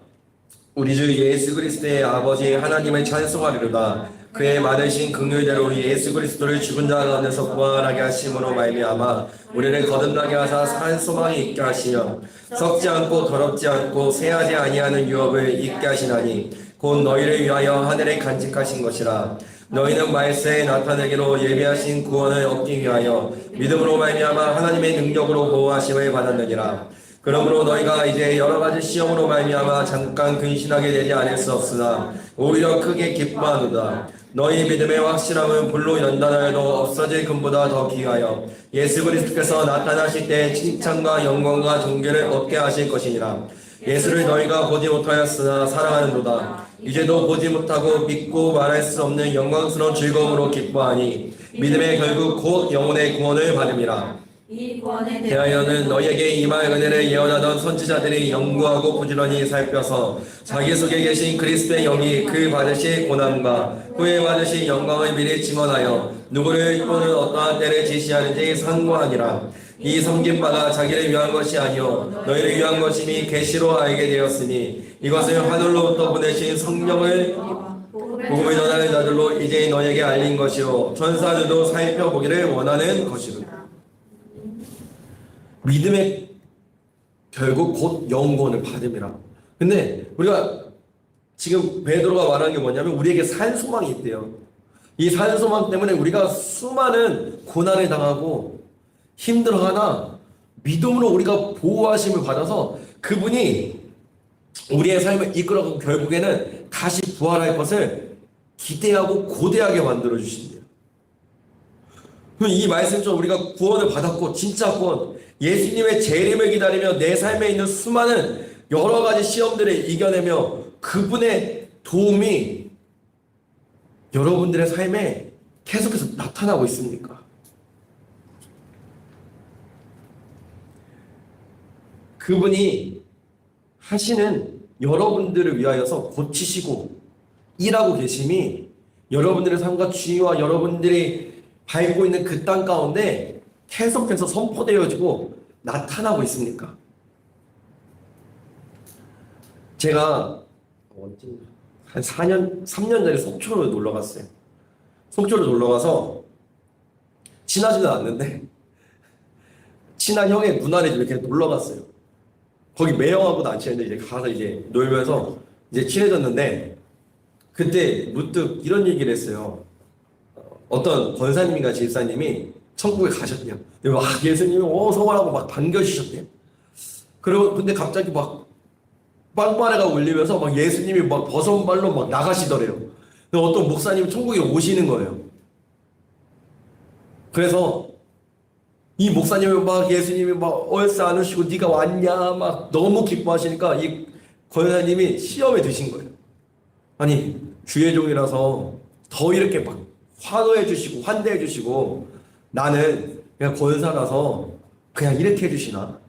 우리 주 예수 그리스도의 아버지 하나님을 찬송하리로다. 그의 많으신 긍휼대로 예수 그리스도를 죽은 자 가운데서 부활하게 하심으로 말미암아 우리를 거듭나게 하사 산 소망이 있게 하시며 썩지 않고 더럽지 않고 쇠하지 아니하는 유업을 있게 하시나니 곧 너희를 위하여 하늘에 간직하신 것이라. 너희는 말세에 나타내기로 예비하신 구원을 얻기 위하여 믿음으로 말미암아 하나님의 능력으로 보호하심을 받았느니라. 그러므로 너희가 이제 여러 가지 시험으로 말미암아 잠깐 근신하게 되지 않을 수 없으나 오히려 크게 기뻐하노다. 너희 믿음의 확실함은 불로 연단하여도 없어질 금보다 더 귀하여 예수 그리스도께서 나타나실 때 칭찬과 영광과 존귀를 얻게 하실 것이니라. 예수를 너희가 보지 못하였으나 사랑하는도다. 이제도 보지 못하고 믿고 말할 수 없는 영광스러운 즐거움으로 기뻐하니 믿음의 결국 곧 영혼의 구원을 받음이라. 이 구원에 대하여는 너희에게 임할 은혜를 예언하던 선지자들이 연구하고 부지런히 살펴서 자기 속에 계신 그리스도의 영이 그 받으실 고난과 후에 받으실 영광을 미리 증언하여 누구를 또는 어떠한 때를 지시하는지 상고하니라. 이 섬긴 바가 자기를 위한 것이 아니요 너희를 위한 것임이 계시로 알게 되었으니 이것을 하늘로부터 보내신 성령을 복음을 전하는 자들로 이제 너희에게 알린 것이요 천사들도 살펴보기를 원하는 것이로다. 믿음의 결국 곧 영구원을 받음이라. 근데 우리가 지금 베드로가 말하는 게 뭐냐면 우리에게 산소망이 있대요. 이 산소망 때문에 우리가 수많은 고난을 당하고 힘들어하나 믿음으로 우리가 보호하심을 받아서 그분이 우리의 삶을 이끌어가고 결국에는 다시 부활할 것을 기대하고 고대하게 만들어 주신대요. 이 말씀처럼 우리가 구원을 받았고 진짜 구원, 예수님의 재림을 기다리며 내 삶에 있는 수많은 여러 가지 시험들을 이겨내며 그분의 도움이 여러분들의 삶에 계속해서 나타나고 있습니까? 그분이 하시는 여러분들을 위하여서 고치시고 일하고 계심이 여러분들의 삶과 주의와 여러분들이 밟고 있는 그 땅 가운데 계속해서 선포되어지고 나타나고 있습니까? 제가 한 3년 전에 속초로 놀러 갔어요. 속초로 놀러 가서 친하지도 않는데 친한 형의 누나네 집에 그냥 놀러 갔어요. 거기 매형하고도 안 친했는데 이제 가서 이제 놀면서 이제 친해졌는데 그때 문득 이런 얘기를 했어요. 어떤 권사님인가 집사님이 천국에 가셨대요. 막 예수님이 서원하고 막 반겨주셨대요. 그리고 근데 갑자기 막 빵빠레가 울리면서 막 예수님이 막 버선발로 막 나가시더래요. 근데 어떤 목사님이 천국에 오시는 거예요. 그래서 이 목사님이 막 예수님이 막 얼싸 안으시고 네가 왔냐 막 너무 기뻐하시니까 이 권사님이 시험에 드신 거예요. 아니 주의 종이라서 더 이렇게 막 환호해 주시고 환대해 주시고 나는 그냥 권사라서 그냥 이렇게 해주시나?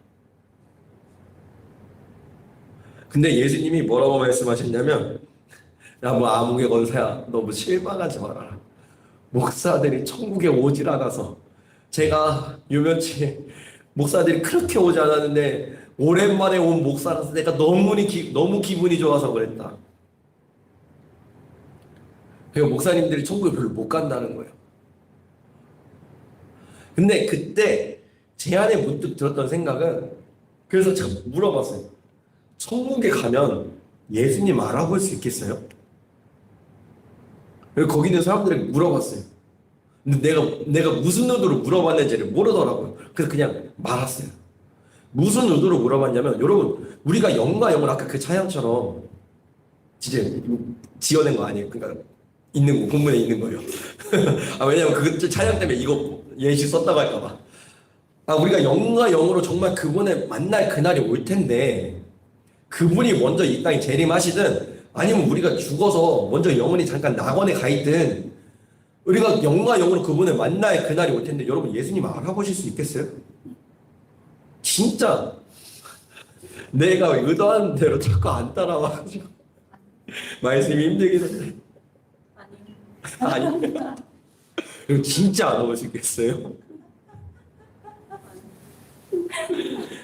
근데 예수님이 뭐라고 말씀하셨냐면 야 뭐 아무개 권사야 너무 실망하지 말아라. 목사들이 천국에 오질 않아서 제가 유명치 목사들이 그렇게 오지 않았는데 오랜만에 온 목사라서 내가 너무 기분이 좋아서 그랬다. 그리고 목사님들이 천국에 별로 못 간다는 거예요. 근데 그때 제 안에 문득 들었던 생각은 그래서 제가 물어봤어요. 천국에 가면 예수님 알아볼 수 있겠어요? 그리고 거기 있는 사람들에게 물어봤어요. 근데 내가 무슨 의도로 물어봤는지를 모르더라고요. 그래서 그냥 말았어요. 무슨 의도로 물어봤냐면 여러분 우리가 영과 영을 아까 그 차양처럼 진짜 지어낸 거 아니에요. 그러니까 있는 거 본문에 있는 거예요. 왜냐면 그 차양 때문에 이거 예시 썼다고 할까봐. 우리가 영과 영으로 정말 그분을 만날 그날이 올 텐데 그분이 먼저 이 땅에 재림하시든 아니면 우리가 죽어서 먼저 영혼이 잠깐 낙원에 가 있든 우리가 영과 영으로 그분을 만날 그날이 올 텐데 여러분 예수님 알아보실 수 있겠어요? 진짜 내가 의도하는 대로 자꾸 안 따라와가지고 말씀이 힘들긴 한데 아니 그럼 진짜 안 오실 수 있겠어요?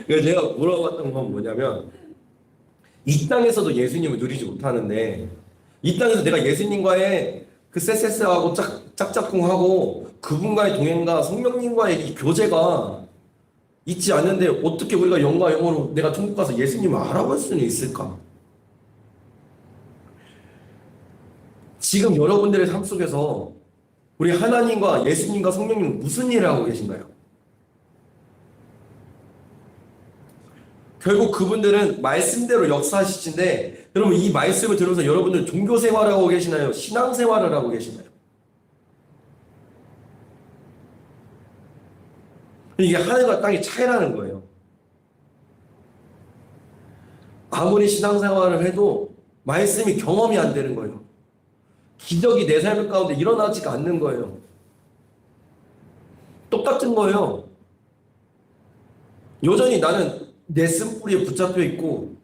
그래서 제가 물어봤던 건 뭐냐면 이 땅에서도 예수님을 누리지 못하는데 이 땅에서 내가 예수님과의 그 세세스하고 짝짝꿍하고 그분과의 동행과 성령님과의 이 교제가 있지 않는데 어떻게 우리가 영과 영으로 내가 천국 가서 예수님을 알아볼 수는 있을까? 지금 여러분들의 삶 속에서 우리 하나님과 예수님과 성령님 무슨 일을 하고 계신가요? 결국 그분들은 말씀대로 역사하시는데 여러분 이 말씀을 들으면서 여러분들 종교 생활을 하고 계시나요? 신앙 생활을 하고 계시나요? 이게 하늘과 땅의 차이라는 거예요. 아무리 신앙 생활을 해도 말씀이 경험이 안 되는 거예요. 기적이 내 삶 가운데 일어나지가 않는 거예요. 똑같은 거예요. 여전히 나는 내 쓴뿌리에 붙잡혀 있고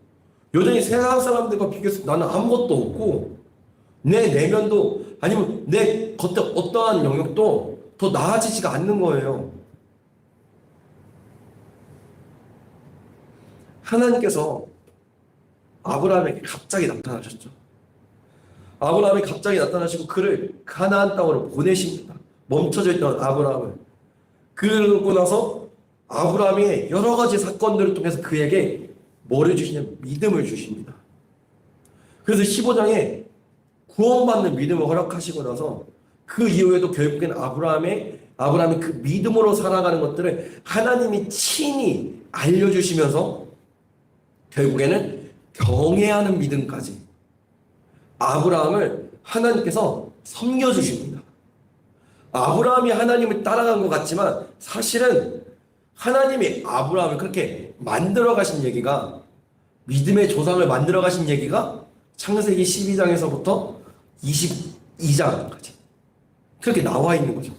여전히 세상 사람들과 비교해서 나는 아무것도 없고 내 내면도 아니면 내 겉에 어떠한 영역도 더 나아지지가 않는 거예요. 하나님께서 아브라함에게 갑자기 나타나셨죠. 아브라함이 갑자기 나타나시고 그를 가나안 땅으로 보내십니다. 멈춰져 있던 아브라함을. 그러고 나서 아브라함이 여러 가지 사건들을 통해서 그에게 뭐를 주시냐면 믿음을 주십니다. 그래서 15장에 구원받는 믿음을 허락하시고 나서 그 이후에도 결국엔 아브라함이 그 믿음으로 살아가는 것들을 하나님이 친히 알려주시면서 결국에는 경외하는 믿음까지 아브라함을 하나님께서 섬겨주십니다. 아브라함이 하나님을 따라간 것 같지만 사실은 하나님이 아브라함을 그렇게 만들어 가신 얘기가 믿음의 조상을 만들어 가신 얘기가 창세기 12장에서부터 22장까지 그렇게 나와 있는 거죠.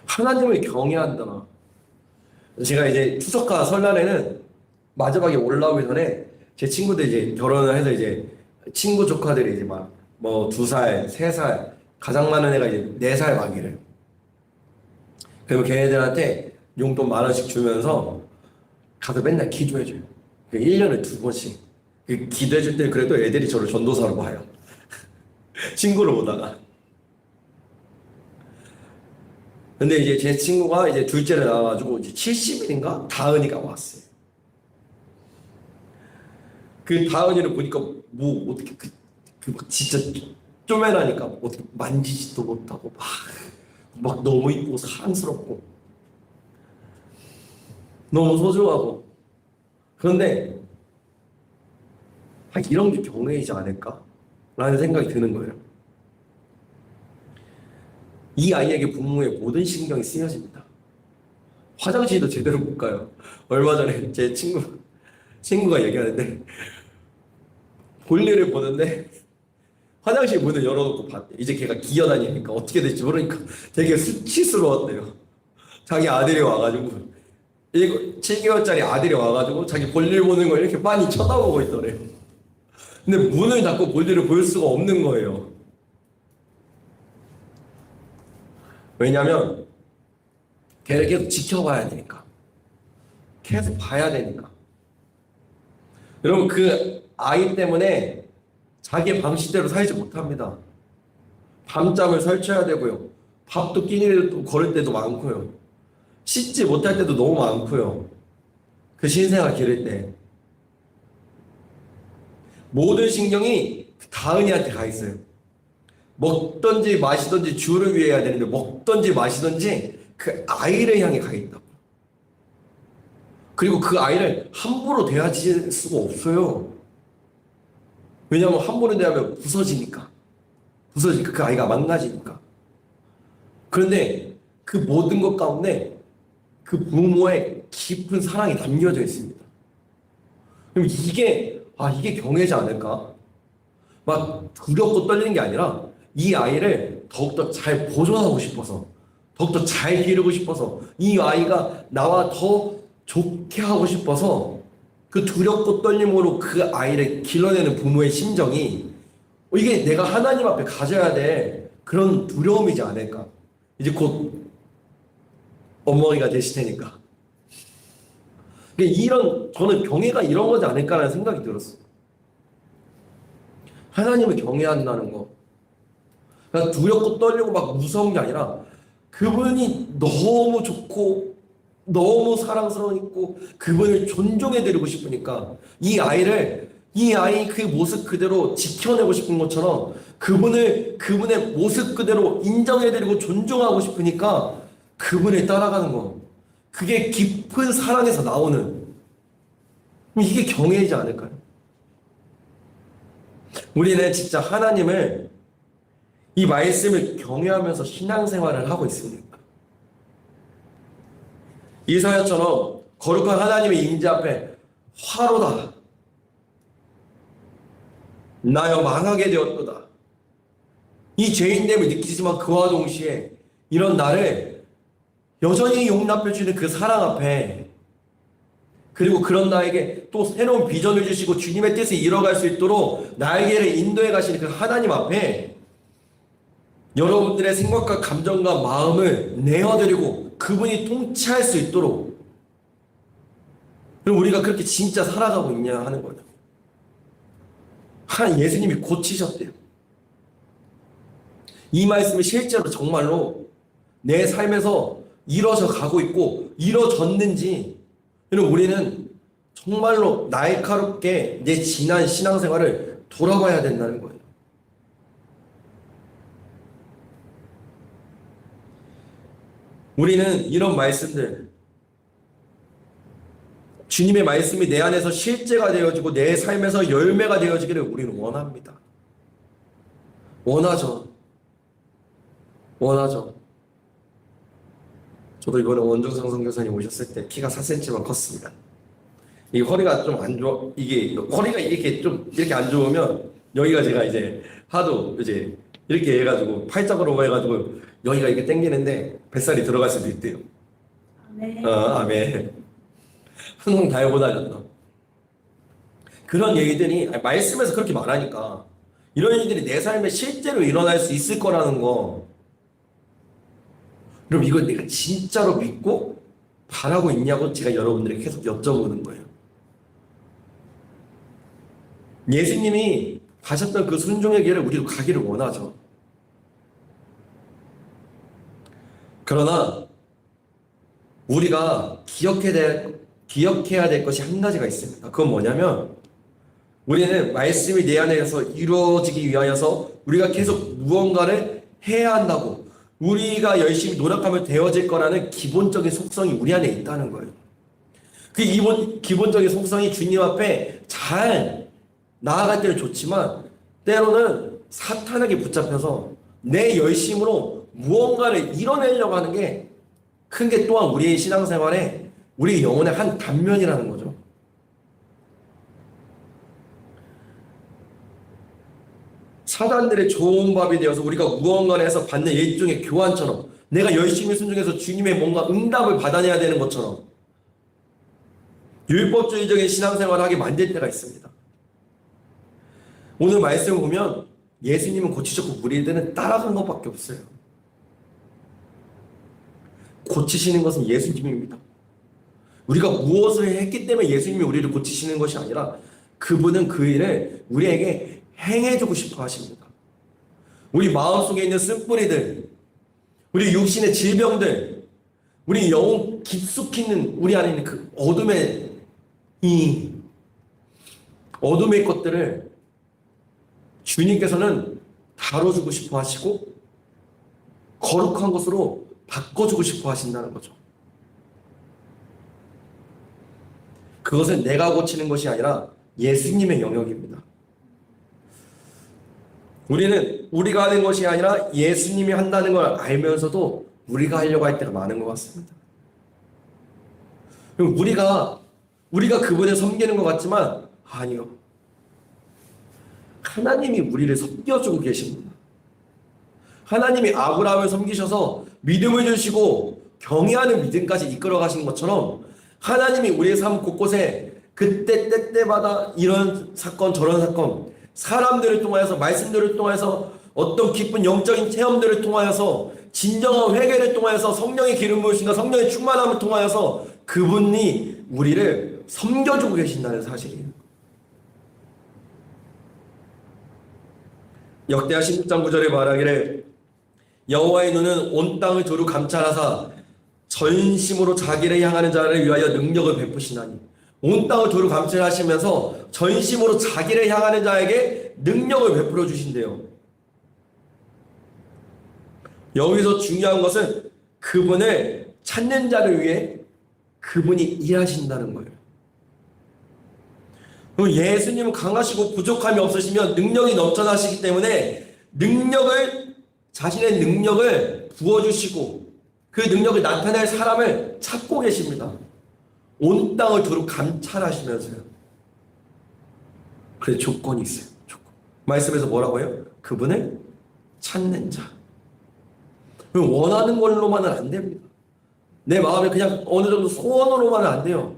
하나님을 경외한다. 제가 이제 추석과 설날에는 마지막에 올라오기 전에 제 친구들 이제 결혼을 해서 이제 친구 조카들이 이제 막 뭐 2살, 3살, 가장 많은 애가 이제 4살 막 이래요. 그러면 걔네들한테 용돈 10,000원씩 주면서 가서 맨날 기도해줘요. 1년에 2번씩. 기도해줄 때 그래도 애들이 저를 전도사로 봐요. 친구를 보다가. 근데 이제 제 친구가 이제 둘째를 낳아가지고 이제 70일인가? 다은이가 왔어요. 그 다은이를 보니까 뭐 어떻게 막 진짜 쪼매나니까 어떻게 만지지도 못하고 막 너무 이쁘고 사랑스럽고 너무 소중하고 그런데 이런 게 경외이지 않을까라는 생각이 드는 거예요. 이 아이에게 부모의 모든 신경이 쓰여집니다. 화장실도 제대로 못 가요. 얼마 전에 제 친구가 얘기하는데 볼일을 보는데 화장실 문을 열어놓고 봤대. 이제 걔가 기어다니니까 어떻게 될지 모르니까 되게 수치스러웠대요. 자기 아들이 와가지고 7개월짜리 아들이 와가지고 자기 볼일 보는 걸 이렇게 빤히 쳐다보고 있더래요. 근데 문을 닫고 볼일을 볼 수가 없는 거예요. 왜냐면 걔를 계속 지켜봐야 되니까. 계속 봐야 되니까. 여러분 그 아이 때문에 자기의 방식대로 살지 못합니다. 밤잠을 설쳐야 되고요. 밥도 끼니를 걸을 때도 많고요. 씻지 못할 때도 너무 많고요. 그 신생아 기를 때. 모든 신경이 다은이한테 가 있어요. 먹든지 마시든지 주를 위해 해야 되는데 먹든지 마시든지 그 아이를 향해 가 있다고. 그리고 그 아이를 함부로 대하실 수가 없어요. 왜냐하면 함부로 대하면 부서지니까 그 아이가 망가지니까. 그런데 그 모든 것 가운데 그 부모의 깊은 사랑이 담겨져 있습니다. 그럼 이게 경외지 않을까? 막 두렵고 떨리는 게 아니라 이 아이를 더욱더 잘 보존하고 싶어서, 더욱더 잘 기르고 싶어서, 이 아이가 나와 더 좋게 하고 싶어서 그 두렵고 떨림으로 그 아이를 길러내는 부모의 심정이 이게 내가 하나님 앞에 가져야 될 그런 두려움이지 않을까. 이제 곧 어머니가 되실 테니까. 저는 경외가 이런 거지 않을까라는 생각이 들었어요. 하나님을 경외한다는 거. 그러니까 두렵고 떨리고 막 무서운 게 아니라 그분이 너무 좋고 너무 사랑스러우니까 그분을 존중해드리고 싶으니까 이 아이 그 모습 그대로 지켜내고 싶은 것처럼 그분의 모습 그대로 인정해드리고 존중하고 싶으니까 그분을 따라가는 거. 그게 깊은 사랑에서 나오는, 이게 경외이지 않을까요? 우리는 진짜 하나님을, 이 말씀을 경외하면서 신앙생활을 하고 있습니다. 이사야처럼 거룩한 하나님의 임재 앞에 화로다, 나여 망하게 되었도다, 이 죄인됨을 느끼지만 그와 동시에 이런 나를 여전히 용납해주는 그 사랑 앞에, 그리고 그런 나에게 또 새로운 비전을 주시고 주님의 뜻을 이뤄갈 수 있도록 나에게를 인도해 가시는 그 하나님 앞에 여러분들의 생각과 감정과 마음을 내어드리고 그분이 통치할 수 있도록, 그럼 우리가 그렇게 진짜 살아가고 있냐 하는 거예요. 예수님이 고치셨대요. 이 말씀이 실제로 정말로 내 삶에서 이루어져 가고 있고 이루어졌는지, 우리는 정말로 날카롭게 내 지난 신앙생활을 돌아봐야 된다는 거예요. 우리는 이런 말씀들, 주님의 말씀이 내 안에서 실제가 되어지고 내 삶에서 열매가 되어지기를 우리는 원합니다. 원하죠. 저도 이번에 원종상 선교사님 오셨을 때 키가 4cm만 컸습니다. 이 허리가 좀 안 좋아. 이게 허리가 이렇게 좀 이렇게 안 좋으면 여기가 제가 이제 하도 이제 이렇게 해가지고 팔짝으로 해가지고 여기가 이렇게 당기는데 뱃살이 들어갈 수도 있대요. 네. 아멘. 항상 다 해보다녔다. 그런 얘기들이 말씀에서 그렇게 말하니까 이런 일들이 내 삶에 실제로 일어날 수 있을 거라는 거. 그럼 이걸 내가 진짜로 믿고 바라고 있냐고 제가 여러분들에게 계속 여쭤보는 거예요. 예수님이 가셨던 그 순종의 길을 우리도 가기를 원하죠. 그러나 우리가 기억해야 될 것이 한 가지가 있습니다. 그건 뭐냐면 우리는 말씀이 내 안에서 이루어지기 위하여서 우리가 계속 무언가를 해야 한다고 우리가 열심히 노력하면 되어질 거라는 기본적인 속성이 우리 안에 있다는 거예요. 그 기본적인 속성이 주님 앞에 잘 나아갈 때는 좋지만 때로는 사탄에게 붙잡혀서 내 열심으로 무언가를 이뤄내려고 하는 게 큰 게 또한 우리의 신앙생활에 우리 영혼의 한 단면이라는 거죠. 사단들의 좋은 밥이 되어서 우리가 무언가를 해서 받는 일종의 교환처럼 내가 열심히 순종해서 주님의 뭔가 응답을 받아내야 되는 것처럼 율법주의적인 신앙생활을 하게 만들 때가 있습니다. 오늘 말씀을 보면 예수님은 고치셨고 무리들은 따라간 것밖에 없어요. 고치시는 것은 예수님입니다. 우리가 무엇을 했기 때문에 예수님이 우리를 고치시는 것이 아니라 그분은 그 일을 우리에게 행해주고 싶어 하십니다. 우리 마음속에 있는 쓴뿌리들, 우리 육신의 질병들, 우리 영혼 깊숙이 있는 우리 안에 있는 그 어둠의 것들을 주님께서는 다뤄주고 싶어 하시고 거룩한 것으로 바꿔주고 싶어 하신다는 거죠. 그것은 내가 고치는 것이 아니라 예수님의 영역입니다. 우리는 우리가 하는 것이 아니라 예수님이 한다는 걸 알면서도 우리가 하려고 할 때가 많은 것 같습니다. 그럼 우리가 그분을 섬기는 것 같지만 아니요. 하나님이 우리를 섬겨주고 계십니다. 하나님이 아브라함을 섬기셔서 믿음을 주시고 경외하는 믿음까지 이끌어 가신 것처럼 하나님이 우리의 삶 곳곳에 그때 때때마다 이런 사건 저런 사건 사람들을 통하여서 말씀들을 통하여서 어떤 기쁜 영적인 체험들을 통하여서 진정한 회개를 통하여서 성령의 기름 부으심과 성령의 충만함을 통하여서 그분이 우리를 섬겨주고 계신다는 사실이에요. 역대하 16장 9절에 말하기를 여호와의 눈은 온 땅을 두루 감찰하사 전심으로 자기를 향하는 자를 위하여 능력을 베푸시나니 온 땅을 두루 감찰하시면서 전심으로 자기를 향하는 자에게 능력을 베풀어 주신대요. 여기서 중요한 것은 그분을 찾는 자를 위해 그분이 일하신다는 거예요. 예수님은 강하시고 부족함이 없으시면 능력이 넘쳐나시기 때문에 자신의 능력을 부어주시고 그 능력을 나타낼 사람을 찾고 계십니다. 온 땅을 두루 감찰하시면서요. 그래서 조건이 있어요. 조건. 말씀에서 뭐라고 해요? 그분을 찾는 자. 원하는 걸로만은 안 됩니다. 내 마음에 그냥 어느 정도 소원으로만은 안 돼요.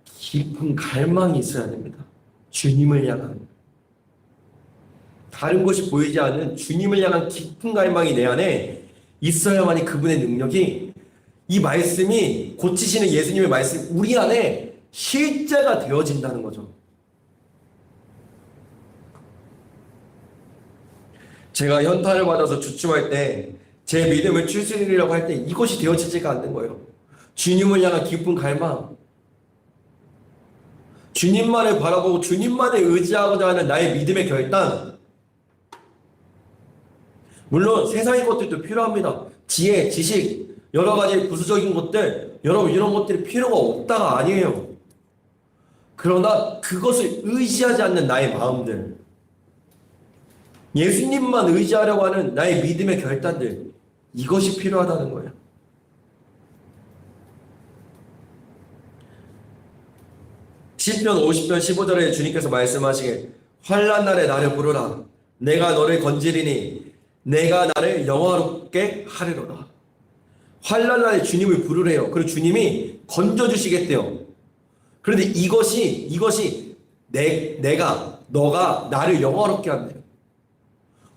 깊은 갈망이 있어야 됩니다. 주님을 향한. 다른 것이 보이지 않는 주님을 향한 깊은 갈망이 내 안에 있어야만이 그분의 능력이 이 말씀이 고치시는 예수님의 말씀 우리 안에 실제가 되어진다는 거죠. 제가 현타를 받아서 주춤할 때 제 믿음을 추스리려고 할 때 이것이 되어지지가 않는 거예요. 주님을 향한 깊은 갈망, 주님만을 바라보고 주님만을 의지하고자 하는 나의 믿음의 결단. 물론 세상의 것들도 필요합니다. 지혜, 지식, 여러 가지 부수적인 것들, 여러분 이런 것들이 필요가 없다가 아니에요. 그러나 그것을 의지하지 않는 나의 마음들, 예수님만 의지하려고 하는 나의 믿음의 결단들, 이것이 필요하다는 거예요. 시편 50편 15절에 주님께서 말씀하시길 환난 날에 나를 부르라. 내가 너를 건지리니 내가 나를 영화롭게 하리로다. 환난 날에 주님을 부르래요. 그리고 주님이 건져주시겠대요. 그런데 이것이 너가 나를 영화롭게 한대요.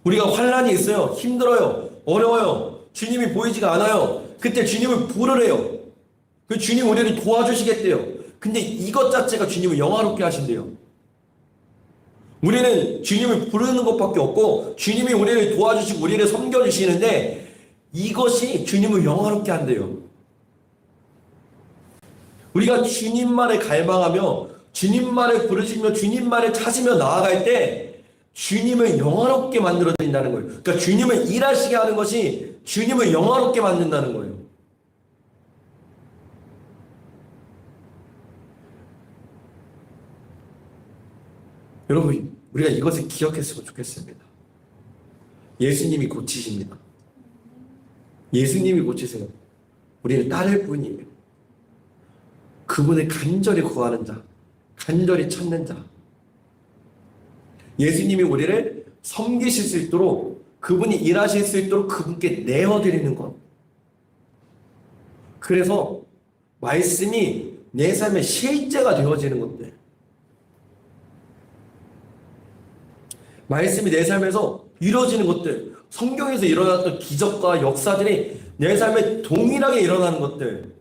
우리가 환난이 있어요. 힘들어요. 어려워요. 주님이 보이지가 않아요. 그때 주님을 부르래요. 그 주님 우리를 도와주시겠대요. 근데 이것 자체가 주님을 영화롭게 하신대요. 우리는 주님을 부르는 것밖에 없고 주님이 우리를 도와주시고 우리를 섬겨주시는데 이것이 주님을 영화롭게 한대요. 우리가 주님만을 갈망하며 주님만을 부르시며 주님만을 찾으며 나아갈 때 주님을 영화롭게 만들어드린다는 거예요. 그러니까 주님을 일하시게 하는 것이 주님을 영화롭게 만든다는 거예요. 여러분, 우리가 이것을 기억했으면 좋겠습니다. 예수님이 고치십니다. 예수님이 고치세요. 우리는 따를 뿐이에요. 그분을 간절히 구하는 자, 간절히 찾는 자. 예수님이 우리를 섬기실 수 있도록, 그분이 일하실 수 있도록 그분께 내어드리는 것. 그래서 말씀이 내 삶의 실제가 되어지는 것들. 말씀이 내 삶에서 이루어지는 것들, 성경에서 일어났던 기적과 역사들이 내 삶에 동일하게 일어나는 것들.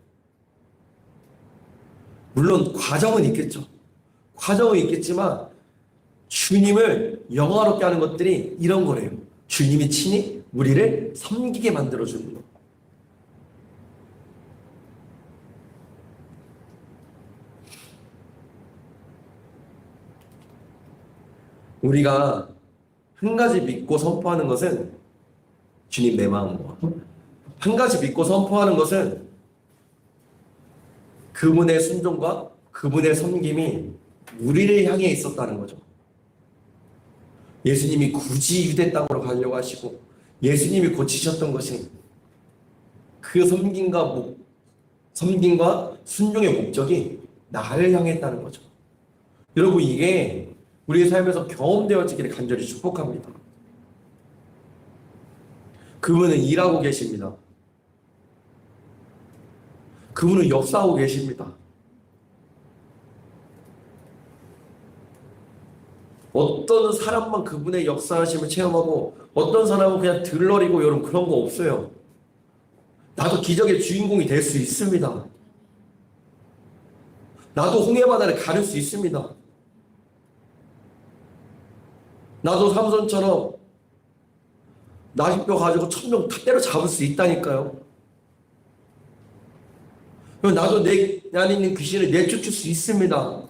물론 과정은 있겠죠. 과정은 있겠지만 주님을 영화롭게 하는 것들이 이런 거래요. 주님이 친히 우리를 섬기게 만들어주는 것. 우리가 한 가지 믿고 선포하는 것은 주님 내 마음과, 한 가지 믿고 선포하는 것은 그분의 순종과 그분의 섬김이 우리를 향해 있었다는 거죠. 예수님이 굳이 유대 땅으로 가려고 하시고 예수님이 고치셨던 것이 그 섬김과 순종의 목적이 나를 향했다는 거죠. 여러분, 이게 우리의 삶에서 경험되어지기를 간절히 축복합니다. 그분은 일하고 계십니다. 그분은 역사하고 계십니다. 어떤 사람만 그분의 역사하심을 체험하고 어떤 사람은 그냥 들러리고 여러분 그런 거 없어요. 나도 기적의 주인공이 될 수 있습니다. 나도 홍해바다를 가를 수 있습니다. 나도 삼손처럼 나십뼈 가지고 1000명 다 때려잡을 수 있다니까요. 나도 내 안에 있는 귀신을 내쫓을 수 있습니다.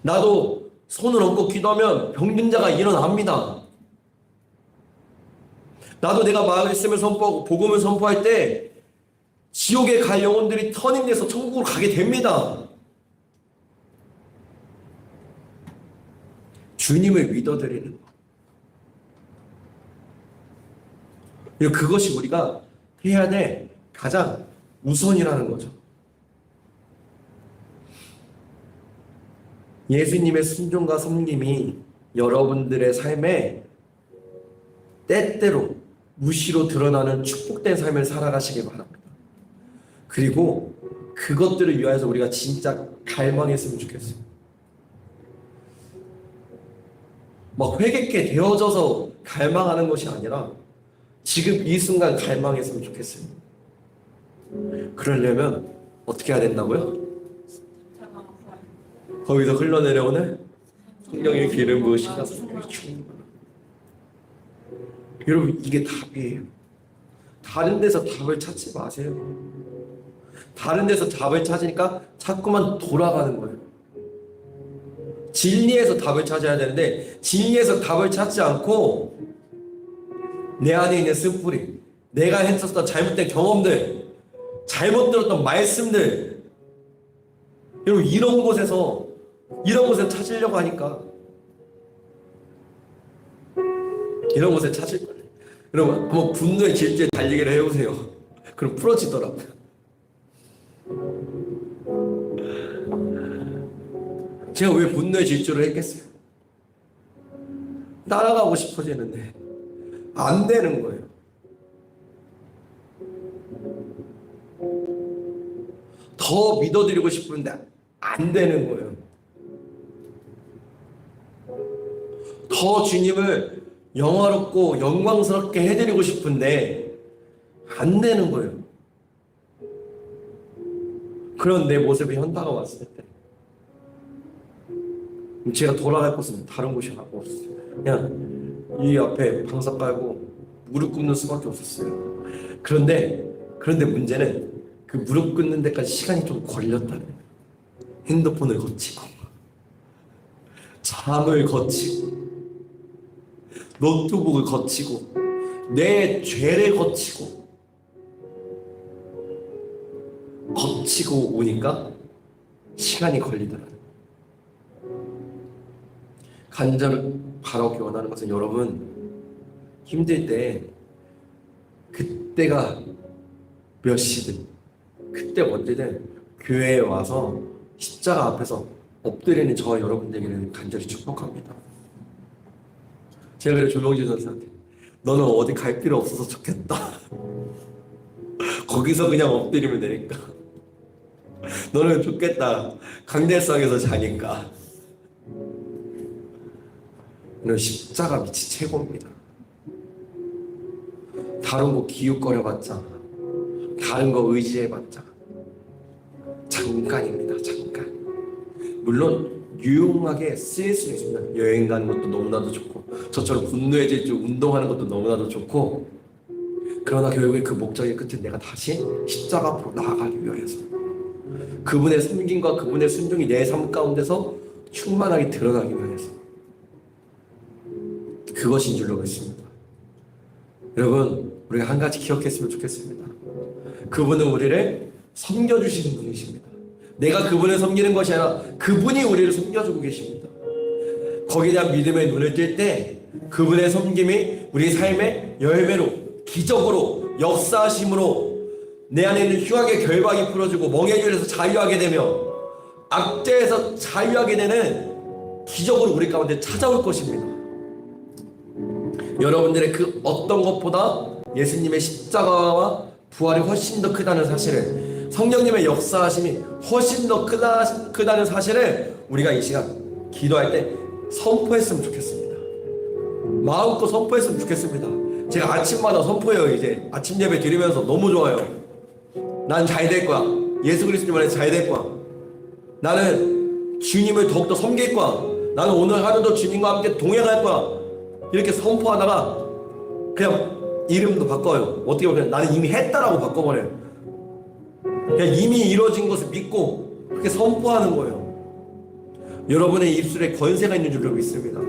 나도 손을 얹고 기도하면 병든 자가 일어납니다. 나도 내가 말씀을 선포하고 복음을 선포할 때 지옥에 갈 영혼들이 터닝돼서 천국으로 가게 됩니다. 주님을 믿어드리는 것. 그것이 우리가 해야 될 가장 우선이라는 거죠. 예수님의 순종과 섬김이 여러분들의 삶에 때때로 무시로 드러나는 축복된 삶을 살아가시기 바랍니다. 그리고 그것들을 위하여서 우리가 진짜 갈망했으면 좋겠어요. 막 회개케 되어져서 갈망하는 것이 아니라 지금 이 순간 갈망했으면 좋겠어요. 그러려면 어떻게 해야 된다고요? 거기서 흘러내려오는 성령의 기름 부으시가 여러분, 이게 답이에요. 다른 데서 답을 찾지 마세요. 다른 데서 답을 찾으니까 자꾸만 돌아가는 거예요. 진리에서 답을 찾아야 되는데 진리에서 답을 찾지 않고 내 안에 있는 쓴뿌리, 내가 했었던 잘못된 경험들, 잘못 들었던 말씀들, 여러분 이런 곳에서 찾으려고 하니까 이런 곳에 찾을 거예요. 여러분 한번 분노의 질주에 달리기를 해보세요. 그럼 풀어지더라고요. 제가 왜 분노의 질주를 했겠어요? 따라가고 싶어지는데 안 되는 거예요. 더 믿어드리고 싶은데 안 되는 거예요. 더 주님을 영화롭고 영광스럽게 해드리고 싶은데 안 되는 거예요. 그런 내 모습에 현타가 왔을 때 제가 돌아갈 곳은 다른 곳이 없었어요. 그냥 이 앞에 방석 깔고 무릎 꿇는 수밖에 없었어요. 그런데 문제는 그 무릎 꿇는 데까지 시간이 좀 걸렸다는 거예요. 핸드폰을 거치고 잠을 거치고 노트북을 거치고 내 죄를 거치고 오니까 시간이 걸리더라고요. 간절히 바라기 원하는 것은 여러분 힘들 때 그때가 몇 시든 그때 언제든 교회에 와서 십자가 앞에서 엎드리는 저와 여러분들에게는 간절히 축복합니다. 제가 그래 조명진 선생한테 너는 어디 갈 필요 없어서 좋겠다. 거기서 그냥 엎드리면 되니까. 너는 좋겠다. 강대상에서 자니까. 너는 십자가 밑이 최고입니다. 다른 거 기웃거려봤자, 다른 거 의지해봤자 잠깐입니다. 잠깐. 물론 유용하게 쓰일 수 있습니다. 여행 가는 것도 너무나도 좋고 저처럼 분노의 질주 운동하는 것도 너무나도 좋고, 그러나 결국에 그 목적의 끝은 내가 다시 십자가 앞으로 나아가기 위해서 그분의 섬김과 그분의 순종이 내 삶 가운데서 충만하게 드러나기 위해서 그것인 줄로 믿습니다. 여러분 우리가 한 가지 기억했으면 좋겠습니다. 그분은 우리를 섬겨주시는 분이십니다. 내가 그분을 섬기는 것이 아니라 그분이 우리를 섬겨주고 계십니다. 거기에 대한 믿음의 눈을 뜰 때 그분의 섬김이 우리 삶의 열매로 기적으로 역사하심으로 내 안에 있는 흉악의 결박이 풀어지고 멍해줄에서 자유하게 되며 악죄에서 자유하게 되는 기적으로 우리 가운데 찾아올 것입니다. 여러분들의 그 어떤 것보다 예수님의 십자가와 부활이 훨씬 더 크다는 사실을, 성령님의 역사하심이 훨씬 더 크다는 사실을 우리가 이 시간 기도할 때 선포했으면 좋겠습니다. 마음껏 선포했으면 좋겠습니다. 제가 아침마다 선포해요. 이제 아침 예배 드리면서 너무 좋아요. 난 잘 될 거야. 예수 그리스도님 안에서 잘 될 거야. 나는 주님을 더욱더 섬길 거야. 나는 오늘 하루도 주님과 함께 동행할 거야. 이렇게 선포하다가 그냥 이름도 바꿔요. 어떻게 보면 나는 이미 했다라고 바꿔버려요. 그냥 이미 이루어진 것을 믿고 그렇게 선포하는 거예요. 여러분의 입술에 권세가 있는 줄로 믿습니다.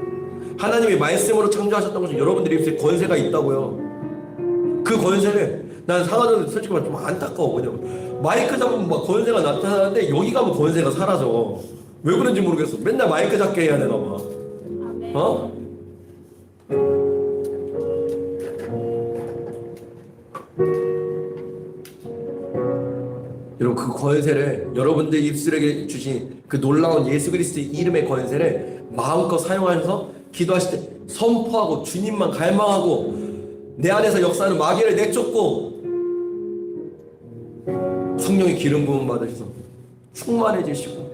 하나님이 말씀으로 창조하셨던 것은 여러분들의 입술에 권세가 있다고요. 그 권세를 난 상하는 솔직히 말하면 좀 안타까워. 뭐냐면 마이크 잡으면 막 권세가 나타나는데 여기 가면 권세가 사라져. 왜 그런지 모르겠어. 맨날 마이크 잡게 해야 되나 봐. 어? 여러분 그 권세를, 여러분들 입술에게 주신 그 놀라운 예수 그리스도의 이름의 권세를 마음껏 사용하셔서 기도하실 때 선포하고 주님만 갈망하고 내 안에서 역사하는 마귀를 내쫓고 성령의 기름 부음 받으셔서 충만해지시고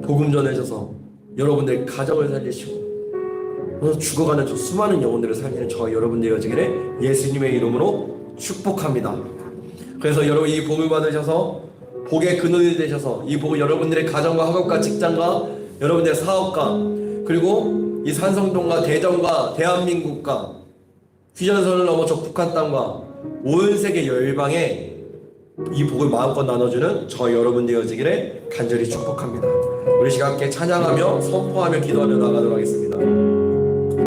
복음 전해져서 여러분들의 가정을 살리시고 죽어가는 저 수많은 영혼들을 살리는 저와 여러분들이 되기를 예수님의 이름으로 축복합니다. 그래서 여러분 이 복을 받으셔서 복의 근원이 되셔서 이 복을 여러분들의 가정과 학업과 직장과 여러분들의 사업과 그리고 이 산성동과 대전과 대한민국과 휴전선을 넘어 저 북한 땅과 온 세계 열방에 이 복을 마음껏 나눠주는 저 여러분 되어지기를 간절히 축복합니다. 우리 시간 함께 찬양하며 선포하며 기도하며 나가도록 하겠습니다.